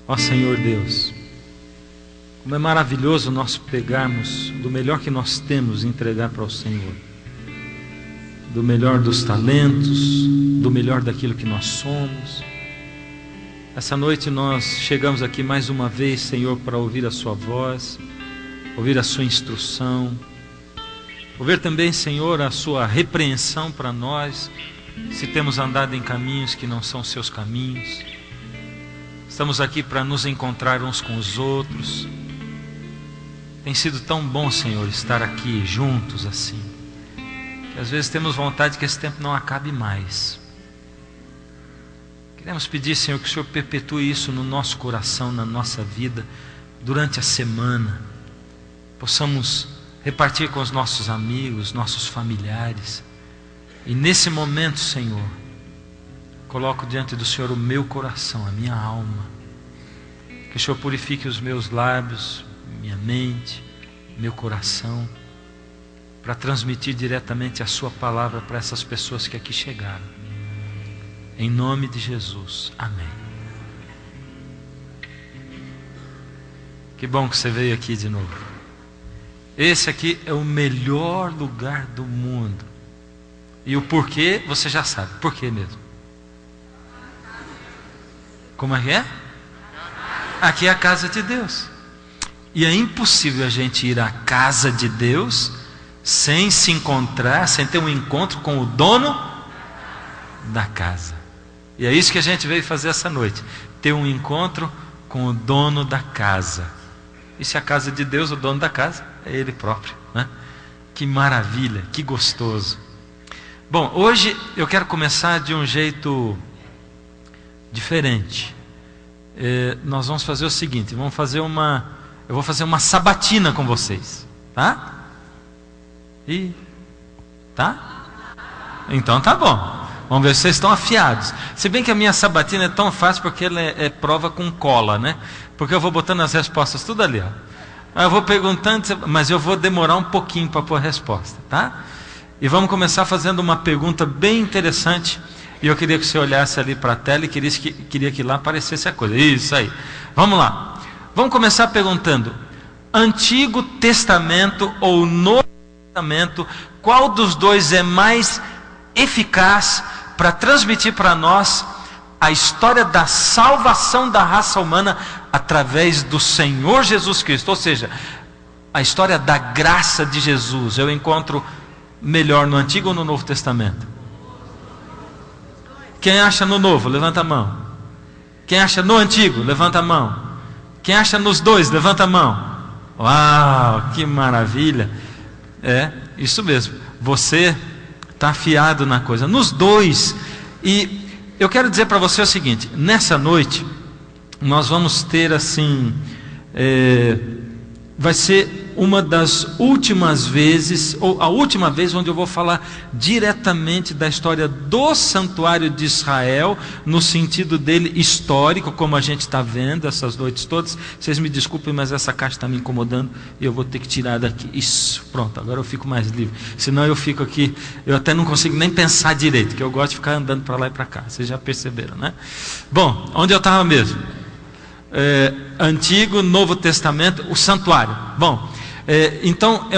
Ó Senhor Deus, como é maravilhoso nós pegarmos do melhor que nós temos e entregar para o Senhor, do melhor dos talentos, do melhor daquilo que nós somos. Essa noite nós chegamos aqui mais uma vez, Senhor, para ouvir a sua voz, ouvir a sua instrução, ouvir também, Senhor, a sua repreensão para nós, se temos andado em caminhos que não são seus caminhos. Estamos aqui para nos encontrar uns com os outros. Tem sido tão bom, Senhor, estar aqui juntos assim, que às vezes temos vontade que esse tempo não acabe mais. Queremos pedir, Senhor, que o Senhor perpetue isso no nosso coração, na nossa vida, durante a semana. Possamos repartir com os nossos amigos, nossos familiares. E nesse momento, Senhor, coloco diante do Senhor o meu coração, a minha alma. Que o Senhor purifique os meus lábios, minha mente, meu coração, para transmitir diretamente a sua palavra para essas pessoas que aqui chegaram. Em nome de Jesus. Amém. Que bom que você veio aqui de novo. Esse aqui é o melhor lugar do mundo. E o porquê você já sabe. Por quê mesmo? Como é que é? Aqui é a casa de Deus. E é impossível a gente ir à casa de Deus sem se encontrar, sem ter um encontro com o dono da casa. E é isso que a gente veio fazer essa noite, ter um encontro com o dono da casa. E se a casa de Deus, o dono da casa é Ele próprio, né? Que maravilha, que gostoso. Bom, hoje eu quero começar de um jeito diferente. Nós vamos fazer o seguinte, eu vou fazer uma sabatina com vocês, tá? Tá? Então tá bom. Vamos ver se vocês estão afiados. Se bem que a minha sabatina é tão fácil porque ela é prova com cola, né? Porque eu vou botando as respostas tudo ali, ó. Eu vou perguntando, mas eu vou demorar um pouquinho para pôr a resposta, tá? E vamos começar fazendo uma pergunta bem interessante. E eu queria que você olhasse ali para a tela e queria que lá aparecesse a coisa. Isso aí. Vamos lá. Vamos começar perguntando: Antigo Testamento ou Novo Testamento, qual dos dois é mais eficaz para transmitir para nós a história da salvação da raça humana através do Senhor Jesus Cristo? Ou seja, a história da graça de Jesus. Eu encontro melhor no Antigo ou no Novo Testamento? Quem acha no Novo, levanta a mão. Quem acha no Antigo, levanta a mão. Quem acha nos dois, levanta a mão. Uau, que maravilha. É, isso mesmo. Você está afiado na coisa. Nos dois. E eu quero dizer para você o seguinte: nessa noite, nós vamos ter assim... vai ser uma das últimas vezes, ou a última vez onde eu vou falar diretamente da história do santuário de Israel, no sentido dele histórico, como a gente está vendo essas noites todas. Vocês me desculpem, mas essa caixa está me incomodando e eu vou ter que tirar daqui. Isso, pronto, agora eu fico mais livre. Senão eu fico aqui, eu até não consigo nem pensar direito, que eu gosto de ficar andando para lá e para cá. Vocês já perceberam, né? Bom, onde eu estava mesmo? Antigo, Novo Testamento, o santuário. Bom, então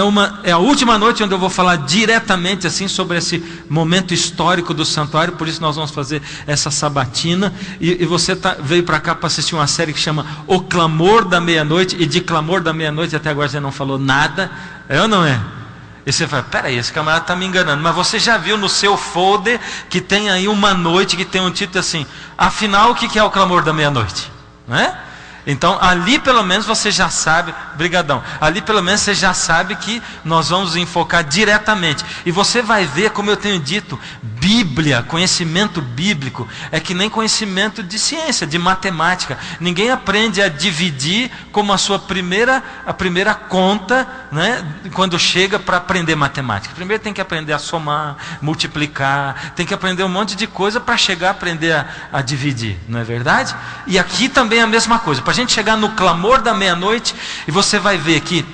é a última noite onde eu vou falar diretamente assim sobre esse momento histórico do santuário. Por isso nós vamos fazer essa sabatina. E você veio para cá para assistir uma série que chama O Clamor da Meia-Noite. E de Clamor da Meia-Noite até agora você não falou nada. É ou não é? E você fala: peraí, esse camarada está me enganando. Mas você já viu no seu folder que tem aí uma noite que tem um título assim: afinal, o que é o clamor da meia-noite? Não é? Então ali pelo menos você já sabe, brigadão, ali pelo menos você já sabe que nós vamos enfocar diretamente. E você vai ver, como eu tenho dito, Bíblia, conhecimento bíblico, é que nem conhecimento de ciência, de matemática. Ninguém aprende a dividir como a primeira conta, né, quando chega para aprender matemática. Primeiro tem que aprender a somar, multiplicar, tem que aprender um monte de coisa para chegar a aprender a dividir, não é verdade? E aqui também é a mesma coisa. Para a gente chegar no clamor da meia-noite, e você vai ver que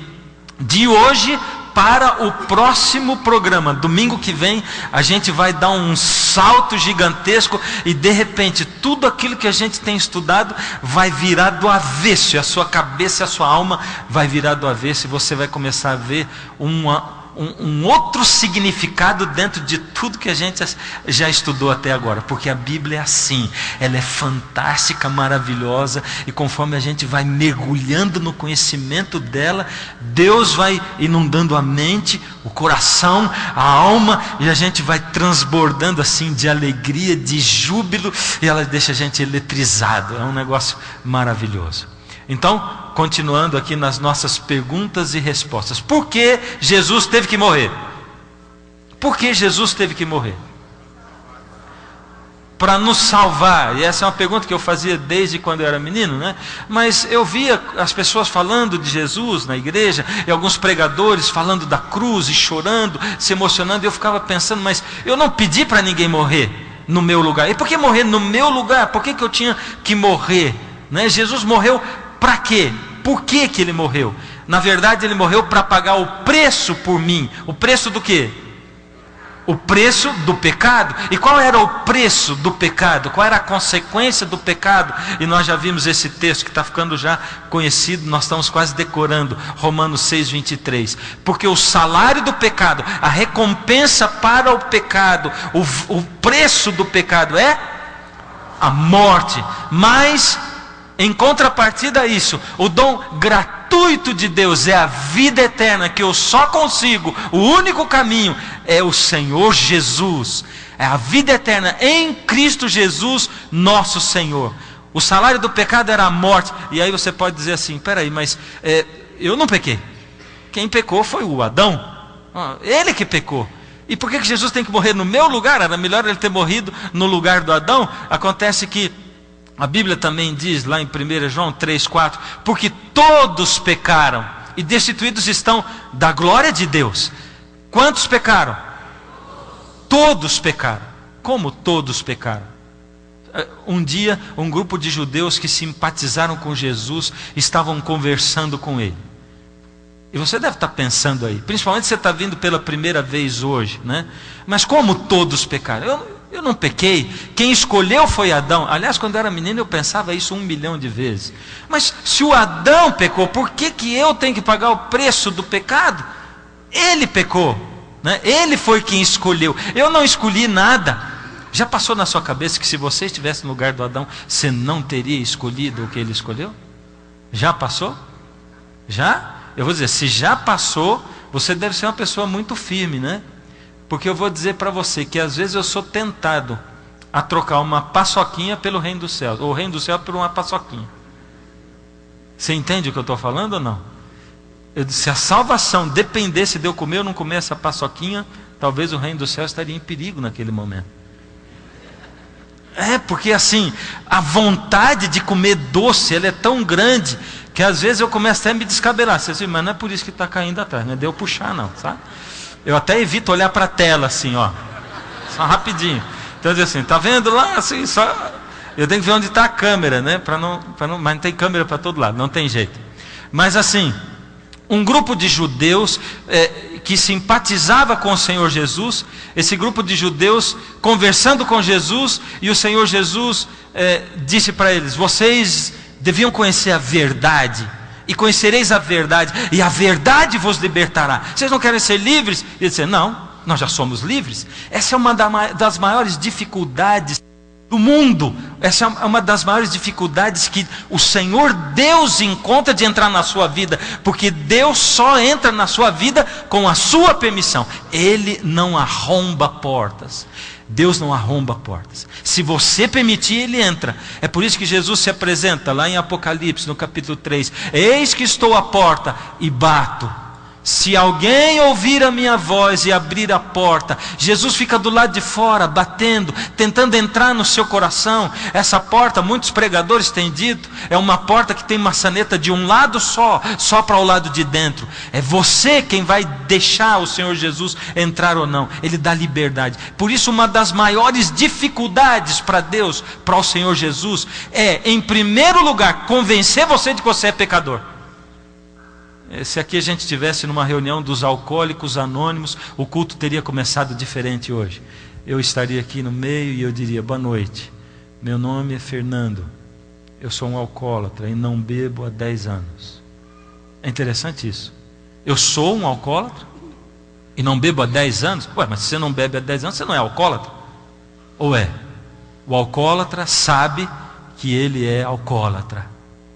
de hoje para o próximo programa. Domingo que vem a gente vai dar um salto gigantesco e de repente tudo aquilo que a gente tem estudado vai virar do avesso, e a sua cabeça e a sua alma vai virar do avesso, e você vai começar a ver um outro significado dentro de tudo que a gente já estudou até agora, porque a Bíblia é assim, ela é fantástica, maravilhosa, e conforme a gente vai mergulhando no conhecimento dela, Deus vai inundando a mente, o coração, a alma, e a gente vai transbordando assim de alegria, de júbilo, e ela deixa a gente eletrizado. É um negócio maravilhoso. Então, continuando aqui nas nossas perguntas e respostas. Por que Jesus teve que morrer? Por que Jesus teve que morrer? Para nos salvar. E essa é uma pergunta que eu fazia desde quando eu era menino, né? Mas eu via as pessoas falando de Jesus na igreja, e alguns pregadores falando da cruz e chorando, se emocionando, e eu ficava pensando, mas eu não pedi para ninguém morrer no meu lugar. E por que morrer no meu lugar? Por que eu tinha que morrer? Né? Jesus morreu para quê? Por que ele morreu? Na verdade, ele morreu para pagar o preço por mim. O preço do quê? O preço do pecado. E qual era o preço do pecado? Qual era a consequência do pecado? E nós já vimos esse texto que está ficando já conhecido, nós estamos quase decorando, Romanos 6:23. Porque o salário do pecado, a recompensa para o pecado, o preço do pecado é a morte. Mas em contrapartida a isso, o dom gratuito de Deus é a vida eterna, que eu só consigo, o único caminho é o Senhor Jesus. É a vida eterna em Cristo Jesus, nosso Senhor. O salário do pecado era a morte. E aí você pode dizer assim, peraí, mas eu não pequei. Quem pecou foi o Adão. Ele que pecou. E por que Jesus tem que morrer no meu lugar? Era melhor ele ter morrido no lugar do Adão? Acontece que a Bíblia também diz lá em 1 João 3,4, porque todos pecaram e destituídos estão da glória de Deus. Quantos pecaram? Todos pecaram. Como todos pecaram? Um dia, um grupo de judeus que simpatizaram com Jesus estavam conversando com ele. E você deve estar pensando aí, principalmente se você está vindo pela primeira vez hoje, né? Mas como todos pecaram? Eu não pequei, quem escolheu foi Adão. Aliás, quando eu era menino eu pensava isso 1 milhão de vezes. Mas se o Adão pecou, por que eu tenho que pagar o preço do pecado? Ele pecou, né? Ele foi quem escolheu, eu não escolhi nada. Já passou na sua cabeça que se você estivesse no lugar do Adão, você não teria escolhido o que ele escolheu? Já passou? Já? Eu vou dizer, se já passou, você deve ser uma pessoa muito firme, né? Porque eu vou dizer para você que às vezes eu sou tentado a trocar uma paçoquinha pelo reino dos céus, ou o reino do céu por uma paçoquinha. Você entende o que eu estou falando ou não? Se a salvação dependesse de eu comer ou não comer essa paçoquinha, talvez o reino dos céus estaria em perigo naquele momento. Porque assim, a vontade de comer doce, ela é tão grande, que às vezes eu começo até a me descabelar. Você diz, mas não é por isso que está caindo atrás, não é de eu puxar não, sabe? Eu até evito olhar para a tela assim, ó, só rapidinho. Então eu digo assim, tá vendo lá assim, só eu tenho que ver onde está a câmera, né? Mas não tem câmera para todo lado, não tem jeito. Mas assim, um grupo de judeus que simpatizava com o Senhor Jesus, esse grupo de judeus conversando com Jesus, e o Senhor Jesus disse para eles: vocês deviam conhecer a verdade, e conhecereis a verdade, e a verdade vos libertará. Vocês não querem ser livres? E ele disse, não, nós já somos livres. Essa é uma das maiores dificuldades do mundo. Essa é uma das maiores dificuldades que o Senhor Deus encontra de entrar na sua vida, porque Deus só entra na sua vida com a sua permissão. Ele não arromba portas. Deus não arromba portas. Se você permitir, Ele entra. É por isso que Jesus se apresenta lá em Apocalipse, no capítulo 3. Eis que estou à porta e bato. Se alguém ouvir a minha voz e abrir a porta, Jesus fica do lado de fora, batendo, tentando entrar no seu coração. Essa porta, muitos pregadores têm dito, é uma porta que tem maçaneta de um lado só para o lado de dentro. É você quem vai deixar o Senhor Jesus entrar ou não. Ele dá liberdade. Por isso, uma das maiores dificuldades para Deus, para o Senhor Jesus, é, em primeiro lugar, convencer você de que você é pecador. Se aqui a gente estivesse numa reunião dos alcoólicos anônimos, o culto teria começado diferente hoje. Eu estaria aqui no meio e eu diria: boa noite, meu nome é Fernando, eu sou um alcoólatra e não bebo há 10 anos. É interessante isso. Eu sou um alcoólatra e não bebo há 10 anos? Ué, mas se você não bebe há 10 anos, você não é alcoólatra? Ou é? O alcoólatra sabe que ele é alcoólatra.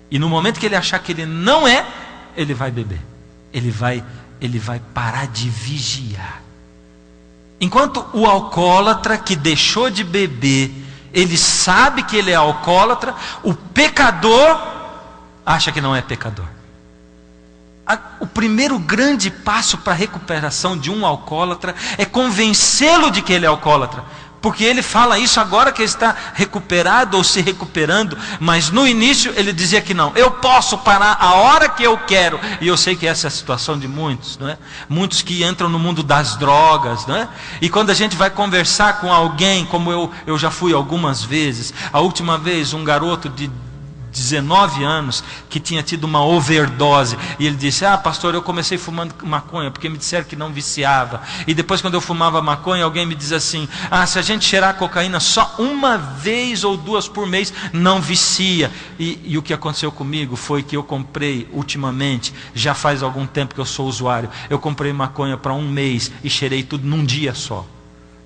E no momento que ele achar que ele não é, ele vai beber. Ele vai parar de vigiar. Enquanto o alcoólatra que deixou de beber, ele sabe que ele é alcoólatra, o pecador acha que não é pecador. O primeiro grande passo para a recuperação de um alcoólatra é convencê-lo de que ele é alcoólatra. Porque ele fala isso agora que ele está recuperado ou se recuperando, mas no início ele dizia que não. Eu posso parar a hora que eu quero. E eu sei que essa é a situação de muitos, não é? Muitos que entram no mundo das drogas, não é? E quando a gente vai conversar com alguém, como eu já fui algumas vezes, a última vez um garoto de 19 anos, que tinha tido uma overdose, e ele disse: pastor, eu comecei fumando maconha, porque me disseram que não viciava, e depois quando eu fumava maconha, alguém me diz assim: se a gente cheirar cocaína só uma vez ou 2 por mês, não vicia. E o que aconteceu comigo foi que eu comprei ultimamente, já faz algum tempo que eu sou usuário, eu comprei maconha para 1 mês, e cheirei tudo num dia só.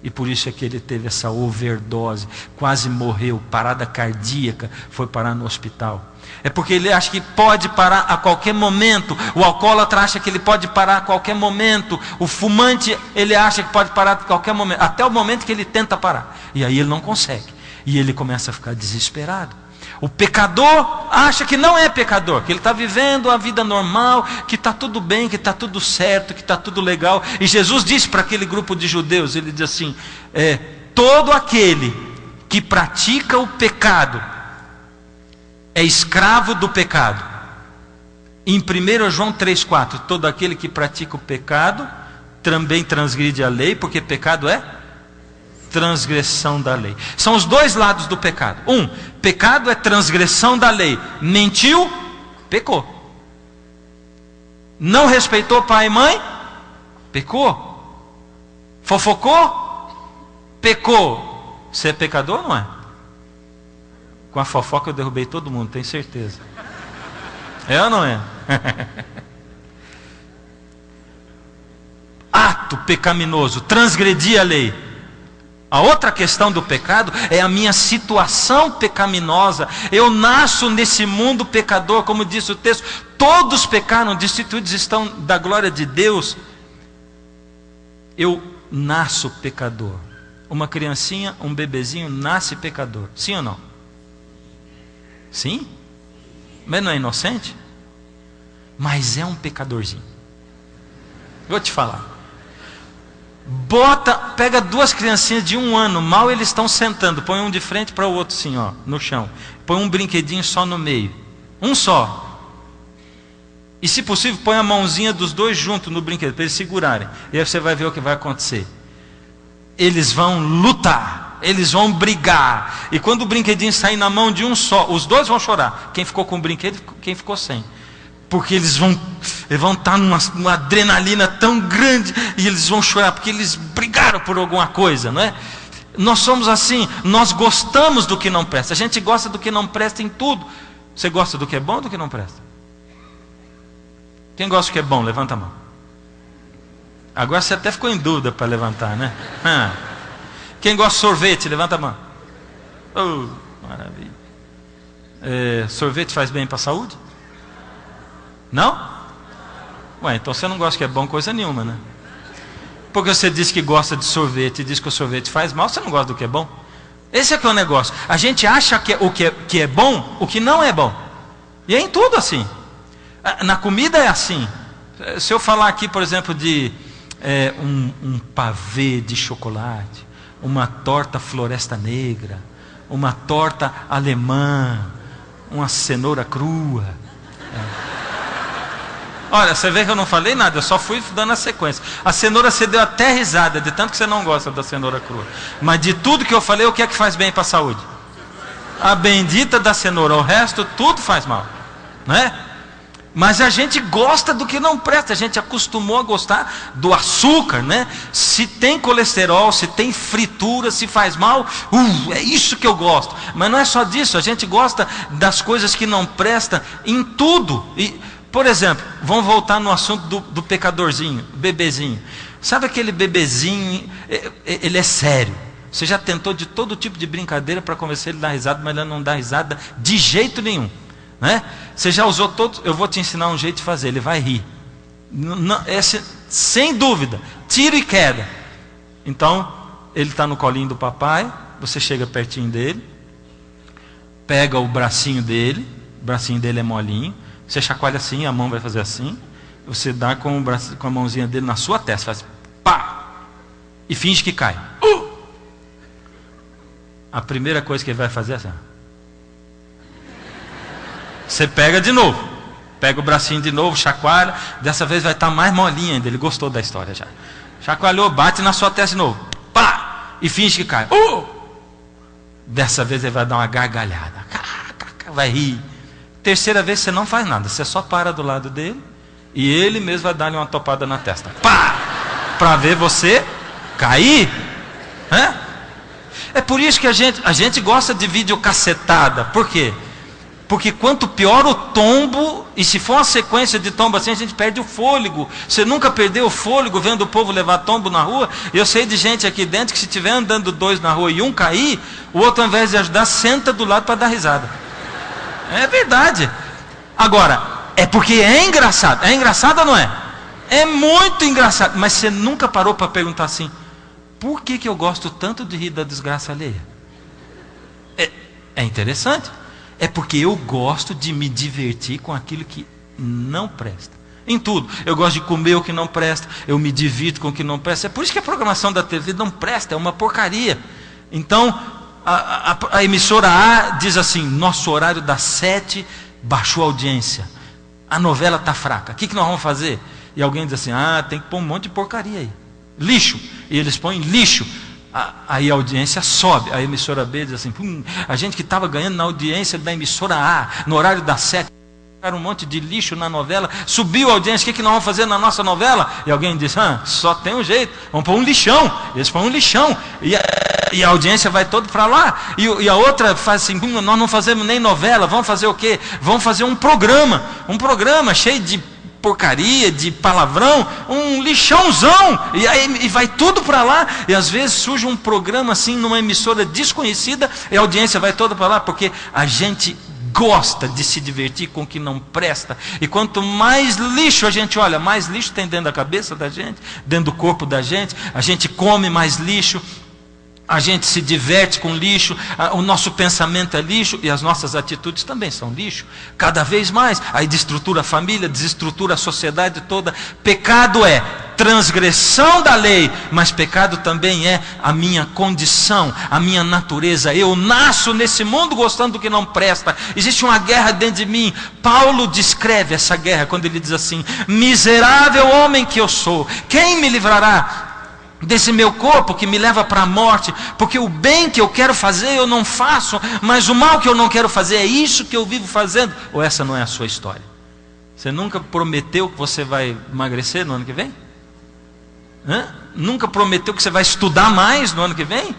E por isso é que ele teve essa overdose, quase morreu, parada cardíaca, foi parar no hospital. É porque ele acha que pode parar a qualquer momento. O alcoólatra acha que ele pode parar a qualquer momento. O fumante, ele acha que pode parar a qualquer momento, até o momento que ele tenta parar. E aí ele não consegue. E ele começa a ficar desesperado. O pecador acha que não é pecador, que ele está vivendo a vida normal, que está tudo bem, que está tudo certo, que está tudo legal. E Jesus disse para aquele grupo de judeus, ele diz assim: todo aquele que pratica o pecado é escravo do pecado. Em 1 João 3,4, todo aquele que pratica o pecado também transgride a lei, porque pecado é transgressão da lei. São os dois lados do pecado. Pecado é transgressão da lei. Mentiu, pecou. Não respeitou pai e mãe, pecou. Fofocou, pecou. Você é pecador ou não é? Com a fofoca eu derrubei todo mundo, tenho certeza. É ou não é? Ato pecaminoso, transgredir a lei. A outra questão do pecado é a minha situação pecaminosa. Eu nasço nesse mundo pecador, como diz o texto: todos pecaram, destituídos estão da glória de Deus. Eu nasço pecador. Uma criancinha, um bebezinho nasce pecador. Sim ou não? Sim? Mas não é inocente? Mas é um pecadorzinho. Vou te falar. Pega 2 criancinhas de 1 ano, mal eles estão sentando, põe um de frente para o outro assim, no chão. Põe um brinquedinho só no meio. Um só. E se possível, põe a mãozinha dos 2 junto no brinquedo, para eles segurarem. E aí você vai ver o que vai acontecer. Eles vão lutar, eles vão brigar. E quando o brinquedinho sair na mão de um só, os 2 vão chorar. Quem ficou com o brinquedo, quem ficou sem. Porque eles vão estar numa adrenalina tão grande, e eles vão chorar, porque eles brigaram por alguma coisa, não é? Nós somos assim, nós gostamos do que não presta. A gente gosta do que não presta em tudo. Você gosta do que é bom ou do que não presta? Quem gosta do que é bom, levanta a mão. Agora você até ficou em dúvida para levantar, né? Quem gosta de sorvete, levanta a mão. Oh, maravilha. Sorvete faz bem para a saúde? Não? Ué, então você não gosta que é bom coisa nenhuma, né? Porque você diz que gosta de sorvete e diz que o sorvete faz mal, você não gosta do que é bom? Esse é que é o negócio. A gente acha que que é bom, o que não é bom. E é em tudo assim. Na comida é assim. Se eu falar aqui, por exemplo, de um pavê de chocolate, uma torta floresta negra, uma torta alemã, uma cenoura crua. Olha, você vê que eu não falei nada, eu só fui dando a sequência. A cenoura você deu até risada, de tanto que você não gosta da cenoura crua. Mas de tudo que eu falei, o que é que faz bem para a saúde? A bendita da cenoura. O resto, tudo faz mal, não é? Mas a gente gosta do que não presta, a gente acostumou a gostar do açúcar, né? Se tem colesterol, se tem fritura, se faz mal, é isso que eu gosto. Mas não é só disso, a gente gosta das coisas que não prestam em tudo. E, por exemplo, vamos voltar no assunto do pecadorzinho, bebezinho. Sabe aquele bebezinho, ele é sério. Você já tentou de todo tipo de brincadeira para convencer ele a dar risada, mas ele não dá risada de jeito nenhum. Né? Você já usou todos, eu vou te ensinar um jeito de fazer, ele vai rir. Sem dúvida, tiro e queda. Então, ele está no colinho do papai, você chega pertinho dele, pega o bracinho dele é molinho, você chacoalha assim, a mão vai fazer assim, você dá com a mãozinha dele na sua testa, faz pá, e finge que cai. A primeira coisa que ele vai fazer é assim. Você pega de novo, pega o bracinho de novo, chacoalha, dessa vez vai estar mais molinho ainda, ele gostou da história já. Chacoalhou, bate na sua testa de novo, pá, e finge que cai. Dessa vez ele vai dar uma gargalhada, vai rir. Terceira vez você não faz nada, você só para do lado dele, e ele mesmo vai dar-lhe uma topada na testa, pá, para ver você cair. É por isso que a gente gosta de videocassetada, por quê? Porque quanto pior o tombo, e se for uma sequência de tombo assim, a gente perde o fôlego. Você nunca perdeu o fôlego vendo o povo levar tombo na rua? Eu sei de gente aqui dentro que se estiver andando dois na rua e um cair, o outro ao invés de ajudar, senta do lado para dar risada. É verdade. Agora, é porque é engraçado. É engraçado ou não é? É muito engraçado. Mas você nunca parou para perguntar assim, por que eu gosto tanto de rir da desgraça alheia? É interessante. É porque eu gosto de me divertir com aquilo que não presta. Em tudo. Eu gosto de comer o que não presta. Eu me divirto com o que não presta. É por isso que a programação da TV não presta. É uma porcaria. Então, a emissora A diz assim, nosso horário das 7 baixou a audiência. A novela está fraca. O que nós vamos fazer? E alguém diz assim, tem que pôr um monte de porcaria aí. Lixo. E eles põem lixo. Aí a audiência sobe. A emissora B diz assim, a gente que estava ganhando na audiência da emissora A, no horário das 7, um monte de lixo na novela, subiu a audiência, o que nós vamos fazer na nossa novela? E alguém diz, só tem um jeito, vamos pôr um lixão. Eles põem um lixão, e a audiência vai toda para lá, e a outra faz assim, nós não fazemos nem novela, vamos fazer o quê? Vamos fazer um programa cheio de porcaria, de palavrão, um lixãozão, e vai tudo para lá, e às vezes surge um programa assim, numa emissora desconhecida, e a audiência vai toda para lá, porque a gente gosta de se divertir com o que não presta, e quanto mais lixo a gente olha, mais lixo tem dentro da cabeça da gente, dentro do corpo da gente, a gente come mais lixo, a gente se diverte com lixo, o nosso pensamento é lixo e as nossas atitudes também são lixo. Cada vez mais, aí desestrutura a família, desestrutura a sociedade toda. Pecado é transgressão da lei, mas pecado também é a minha condição, a minha natureza. Eu nasço nesse mundo gostando do que não presta. Existe uma guerra dentro de mim. Paulo descreve essa guerra quando ele diz assim, miserável homem que eu sou, quem me livrará desse meu corpo que me leva para a morte? Porque o bem que eu quero fazer eu não faço, mas o mal que eu não quero fazer é isso que eu vivo fazendo. Ou essa não é a sua história? Você nunca prometeu que você vai emagrecer no ano que vem? Nunca prometeu que você vai estudar mais no ano que vem?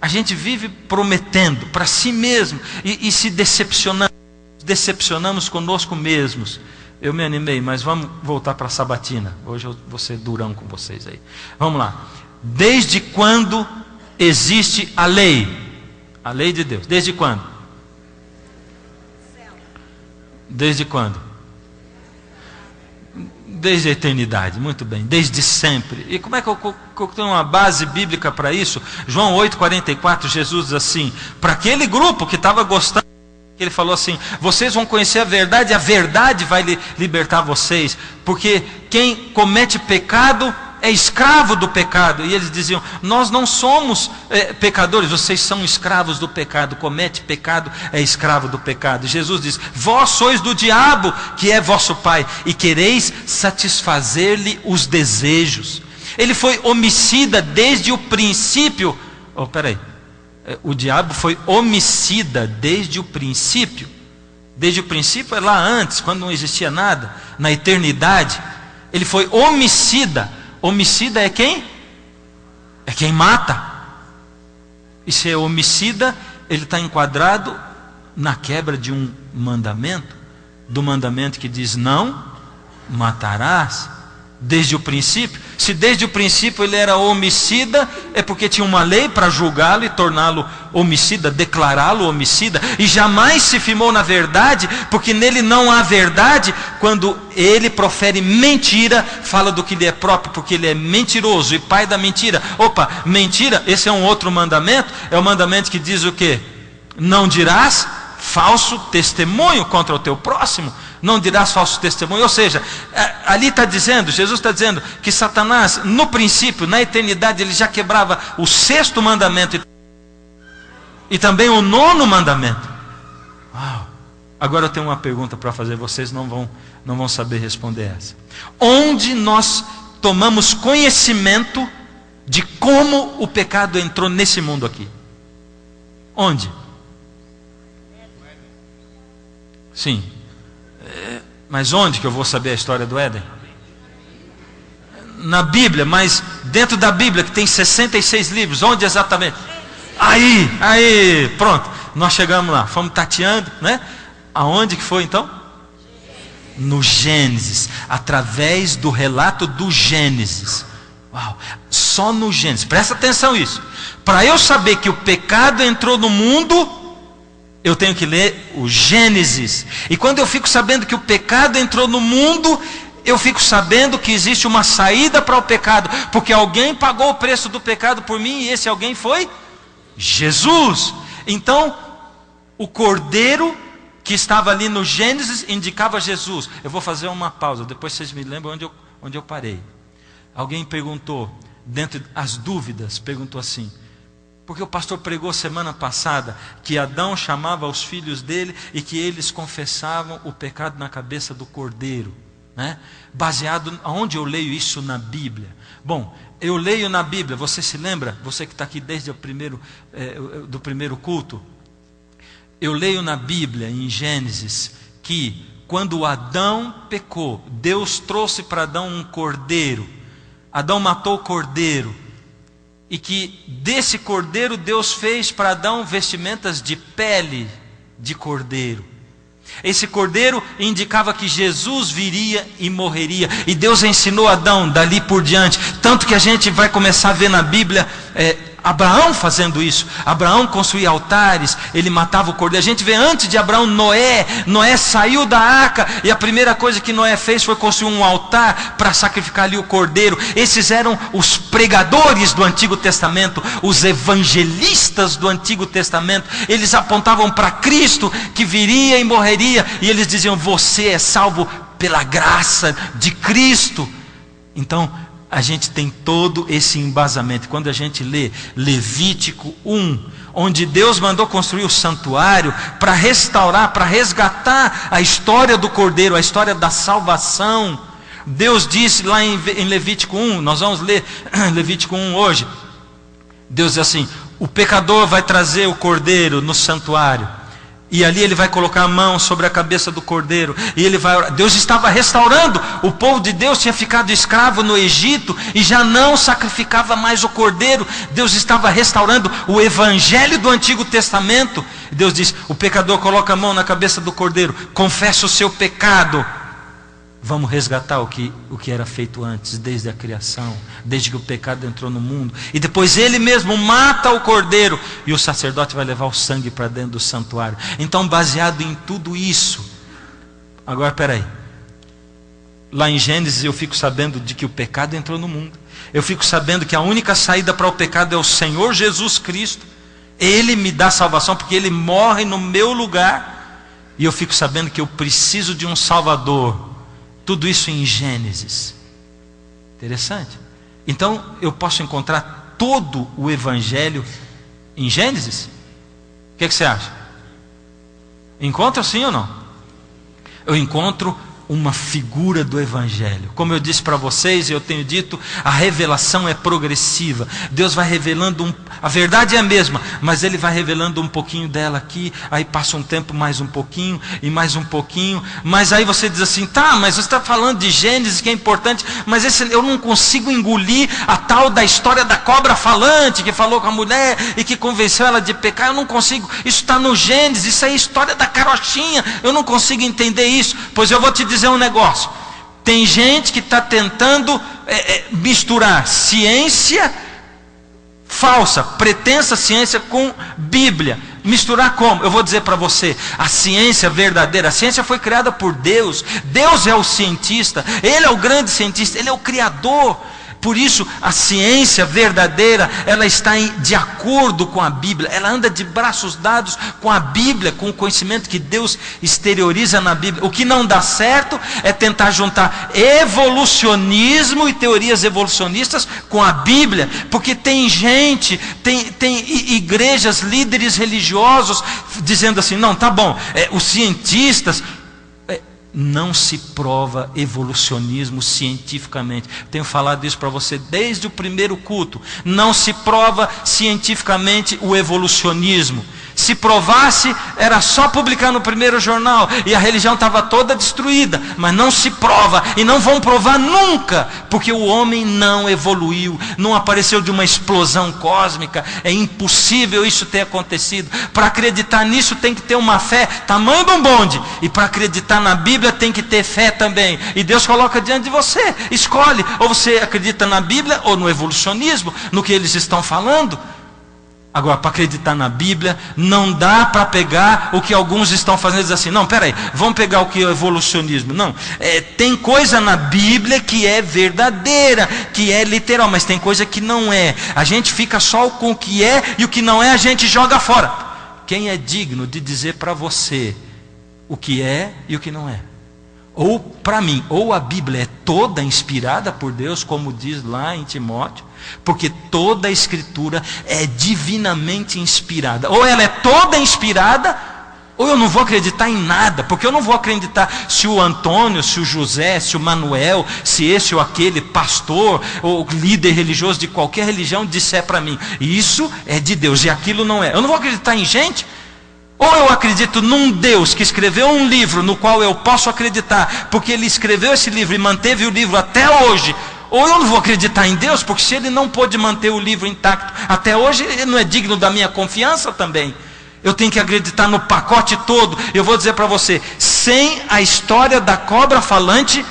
A gente vive prometendo para si mesmo e se decepcionamos conosco mesmos. Eu me animei, mas vamos voltar para a sabatina. Hoje eu vou ser durão com vocês aí. Vamos lá. Desde quando existe a lei? A lei de Deus. Desde quando? Desde quando? Desde a eternidade. Muito bem. Desde sempre. E como é que eu tenho uma base bíblica para isso? João 8,44, Jesus diz assim, para aquele grupo que estava gostando, ele falou assim, vocês vão conhecer a verdade vai libertar vocês, porque quem comete pecado é escravo do pecado. E eles diziam, nós não somos pecadores, vocês são escravos do pecado, comete pecado, é escravo do pecado. Jesus diz, vós sois do diabo, que é vosso pai, e quereis satisfazer-lhe os desejos. Ele foi homicida desde o princípio. O diabo foi homicida desde o princípio. Desde o princípio, é lá antes, quando não existia nada, na eternidade. Ele foi homicida. Homicida é quem? É quem mata. E se é homicida, ele está enquadrado na quebra de um mandamento, do mandamento que diz: não matarás. Desde o princípio. Se desde o princípio ele era homicida, é porque tinha uma lei para julgá-lo e torná-lo homicida, declará-lo homicida, e jamais se firmou na verdade, porque nele não há verdade. Quando ele profere mentira, fala do que lhe é próprio, porque ele é mentiroso e pai da mentira. Opa, mentira, esse é um outro mandamento. É o mandamento que diz o quê? Não dirás falso testemunho contra o teu próximo. Não dirás falso testemunho. Ou seja, ali está dizendo, Jesus está dizendo que Satanás, no princípio, na eternidade, ele já quebrava o 6º mandamento e também o 9º mandamento. Uau. Agora eu tenho uma pergunta para fazer, vocês não vão saber responder essa. Onde nós tomamos conhecimento de como o pecado entrou nesse mundo aqui? Onde? Sim. Mas onde que eu vou saber a história do Éden? Na Bíblia, mas dentro da Bíblia, que tem 66 livros, onde exatamente? Aí, pronto, nós chegamos lá, fomos tateando, né? Aonde que foi então? No Gênesis, através do relato do Gênesis. Uau, só no Gênesis, presta atenção nisso. Para eu saber que o pecado entrou no mundo, eu tenho que ler o Gênesis. E quando eu fico sabendo que o pecado entrou no mundo, eu fico sabendo que existe uma saída para o pecado, porque alguém pagou o preço do pecado por mim, e esse alguém foi Jesus. Então, o cordeiro que estava ali no Gênesis indicava Jesus. Eu vou fazer uma pausa, depois vocês me lembram onde eu parei. Alguém perguntou, dentre as dúvidas, perguntou assim: porque o pastor pregou semana passada que Adão chamava os filhos dele e que eles confessavam o pecado na cabeça do cordeiro, né? Baseado aonde eu leio isso na Bíblia? Bom, eu leio na Bíblia. Você se lembra? Você que está aqui desde o do primeiro culto. Eu leio na Bíblia, em Gênesis, que quando Adão pecou, Deus trouxe para Adão um cordeiro. Adão matou o cordeiro. E que desse cordeiro Deus fez para Adão vestimentas de pele de cordeiro. Esse cordeiro indicava que Jesus viria e morreria. E Deus ensinou Adão dali por diante. Tanto que a gente vai começar a ver na Bíblia Abraão fazendo isso. Abraão construía altares, ele matava o cordeiro. A gente vê antes de Abraão Noé. Noé saiu da arca e a primeira coisa que Noé fez foi construir um altar para sacrificar ali o cordeiro. Esses eram os pregadores do Antigo Testamento, os evangelistas do Antigo Testamento. Eles apontavam para Cristo que viria e morreria, e eles diziam: você é salvo pela graça de Cristo. Então a gente tem todo esse embasamento. Quando a gente lê Levítico 1, onde Deus mandou construir o santuário para restaurar, para resgatar a história do cordeiro, a história da salvação. Deus disse lá em Levítico 1, nós vamos ler Levítico 1 hoje. Deus diz assim: o pecador vai trazer o cordeiro no santuário, e ali ele vai colocar a mão sobre a cabeça do cordeiro, e ele vai orar. Deus estava restaurando. O povo de Deus tinha ficado escravo no Egito e já não sacrificava mais o cordeiro. Deus estava restaurando o evangelho do Antigo Testamento. Deus diz: o pecador coloca a mão na cabeça do cordeiro, confessa o seu pecado. Vamos resgatar o que era feito antes, desde a criação, desde que o pecado entrou no mundo. E depois ele mesmo mata o cordeiro, e o sacerdote vai levar o sangue para dentro do santuário. Então, baseado em tudo isso, agora peraí, lá em Gênesis eu fico sabendo de que o pecado entrou no mundo. Eu fico sabendo que a única saída para o pecado é o Senhor Jesus Cristo. Ele me dá salvação porque Ele morre no meu lugar. E eu fico sabendo que eu preciso de um Salvador. Tudo isso em Gênesis. Interessante. Então eu posso encontrar todo o Evangelho em Gênesis? O que você acha? Encontro sim ou não? Eu encontro uma figura do Evangelho. Como eu disse para vocês, eu tenho dito, a revelação é progressiva. Deus vai revelando, a verdade é a mesma, mas Ele vai revelando um pouquinho dela aqui, aí passa um tempo, mais um pouquinho, e mais um pouquinho, mas aí você diz assim, tá, mas você está falando de Gênesis, que é importante, mas eu não consigo engolir a tal da história da cobra falante, que falou com a mulher, e que convenceu ela de pecar, eu não consigo, isso está no Gênesis, isso é a história da carochinha, eu não consigo entender isso. Pois eu vou te dizer um negócio, tem gente que está tentando misturar ciência falsa, pretensa ciência com Bíblia. Misturar como? Eu vou dizer para você, a ciência verdadeira, a ciência foi criada por Deus, Deus é o cientista, Ele é o grande cientista, Ele é o Criador. Por isso, a ciência verdadeira, ela está de acordo com a Bíblia, ela anda de braços dados com a Bíblia, com o conhecimento que Deus exterioriza na Bíblia. O que não dá certo é tentar juntar evolucionismo e teorias evolucionistas com a Bíblia, porque tem gente, tem igrejas, líderes religiosos dizendo assim, não, tá bom, os cientistas... Não se prova evolucionismo cientificamente. Tenho falado isso para você desde o primeiro culto. Não se prova cientificamente o evolucionismo. Se provasse, era só publicar no primeiro jornal e a religião estava toda destruída. Mas não se prova e não vão provar nunca, porque o homem não evoluiu, não apareceu de uma explosão cósmica. É impossível isso ter acontecido. Para acreditar nisso tem que ter uma fé tamanho de um bonde, e para acreditar na Bíblia tem que ter fé também. E Deus coloca diante de você, escolhe, ou você acredita na Bíblia ou no evolucionismo, no que eles estão falando. Agora, para acreditar na Bíblia, não dá para pegar o que alguns estão fazendo e dizer assim, não, peraí, vamos pegar o que é o evolucionismo. Não, tem coisa na Bíblia que é verdadeira, que é literal, mas tem coisa que não é. A gente fica só com o que é, e o que não é a gente joga fora. Quem é digno de dizer para você o que é e o que não é? Ou para mim, ou a Bíblia é toda inspirada por Deus, como diz lá em Timóteo, porque toda a Escritura é divinamente inspirada. Ou ela é toda inspirada, ou eu não vou acreditar em nada, porque eu não vou acreditar se o Antônio, se o José, se o Manuel, se esse ou aquele pastor ou líder religioso de qualquer religião disser para mim, isso é de Deus e aquilo não é. Eu não vou acreditar em gente. Ou eu acredito num Deus que escreveu um livro no qual eu posso acreditar, porque Ele escreveu esse livro e manteve o livro até hoje. Ou eu não vou acreditar em Deus, porque se Ele não pôde manter o livro intacto até hoje, Ele não é digno da minha confiança também. Eu tenho que acreditar no pacote todo. Eu vou dizer para você, sem a história da cobra falante,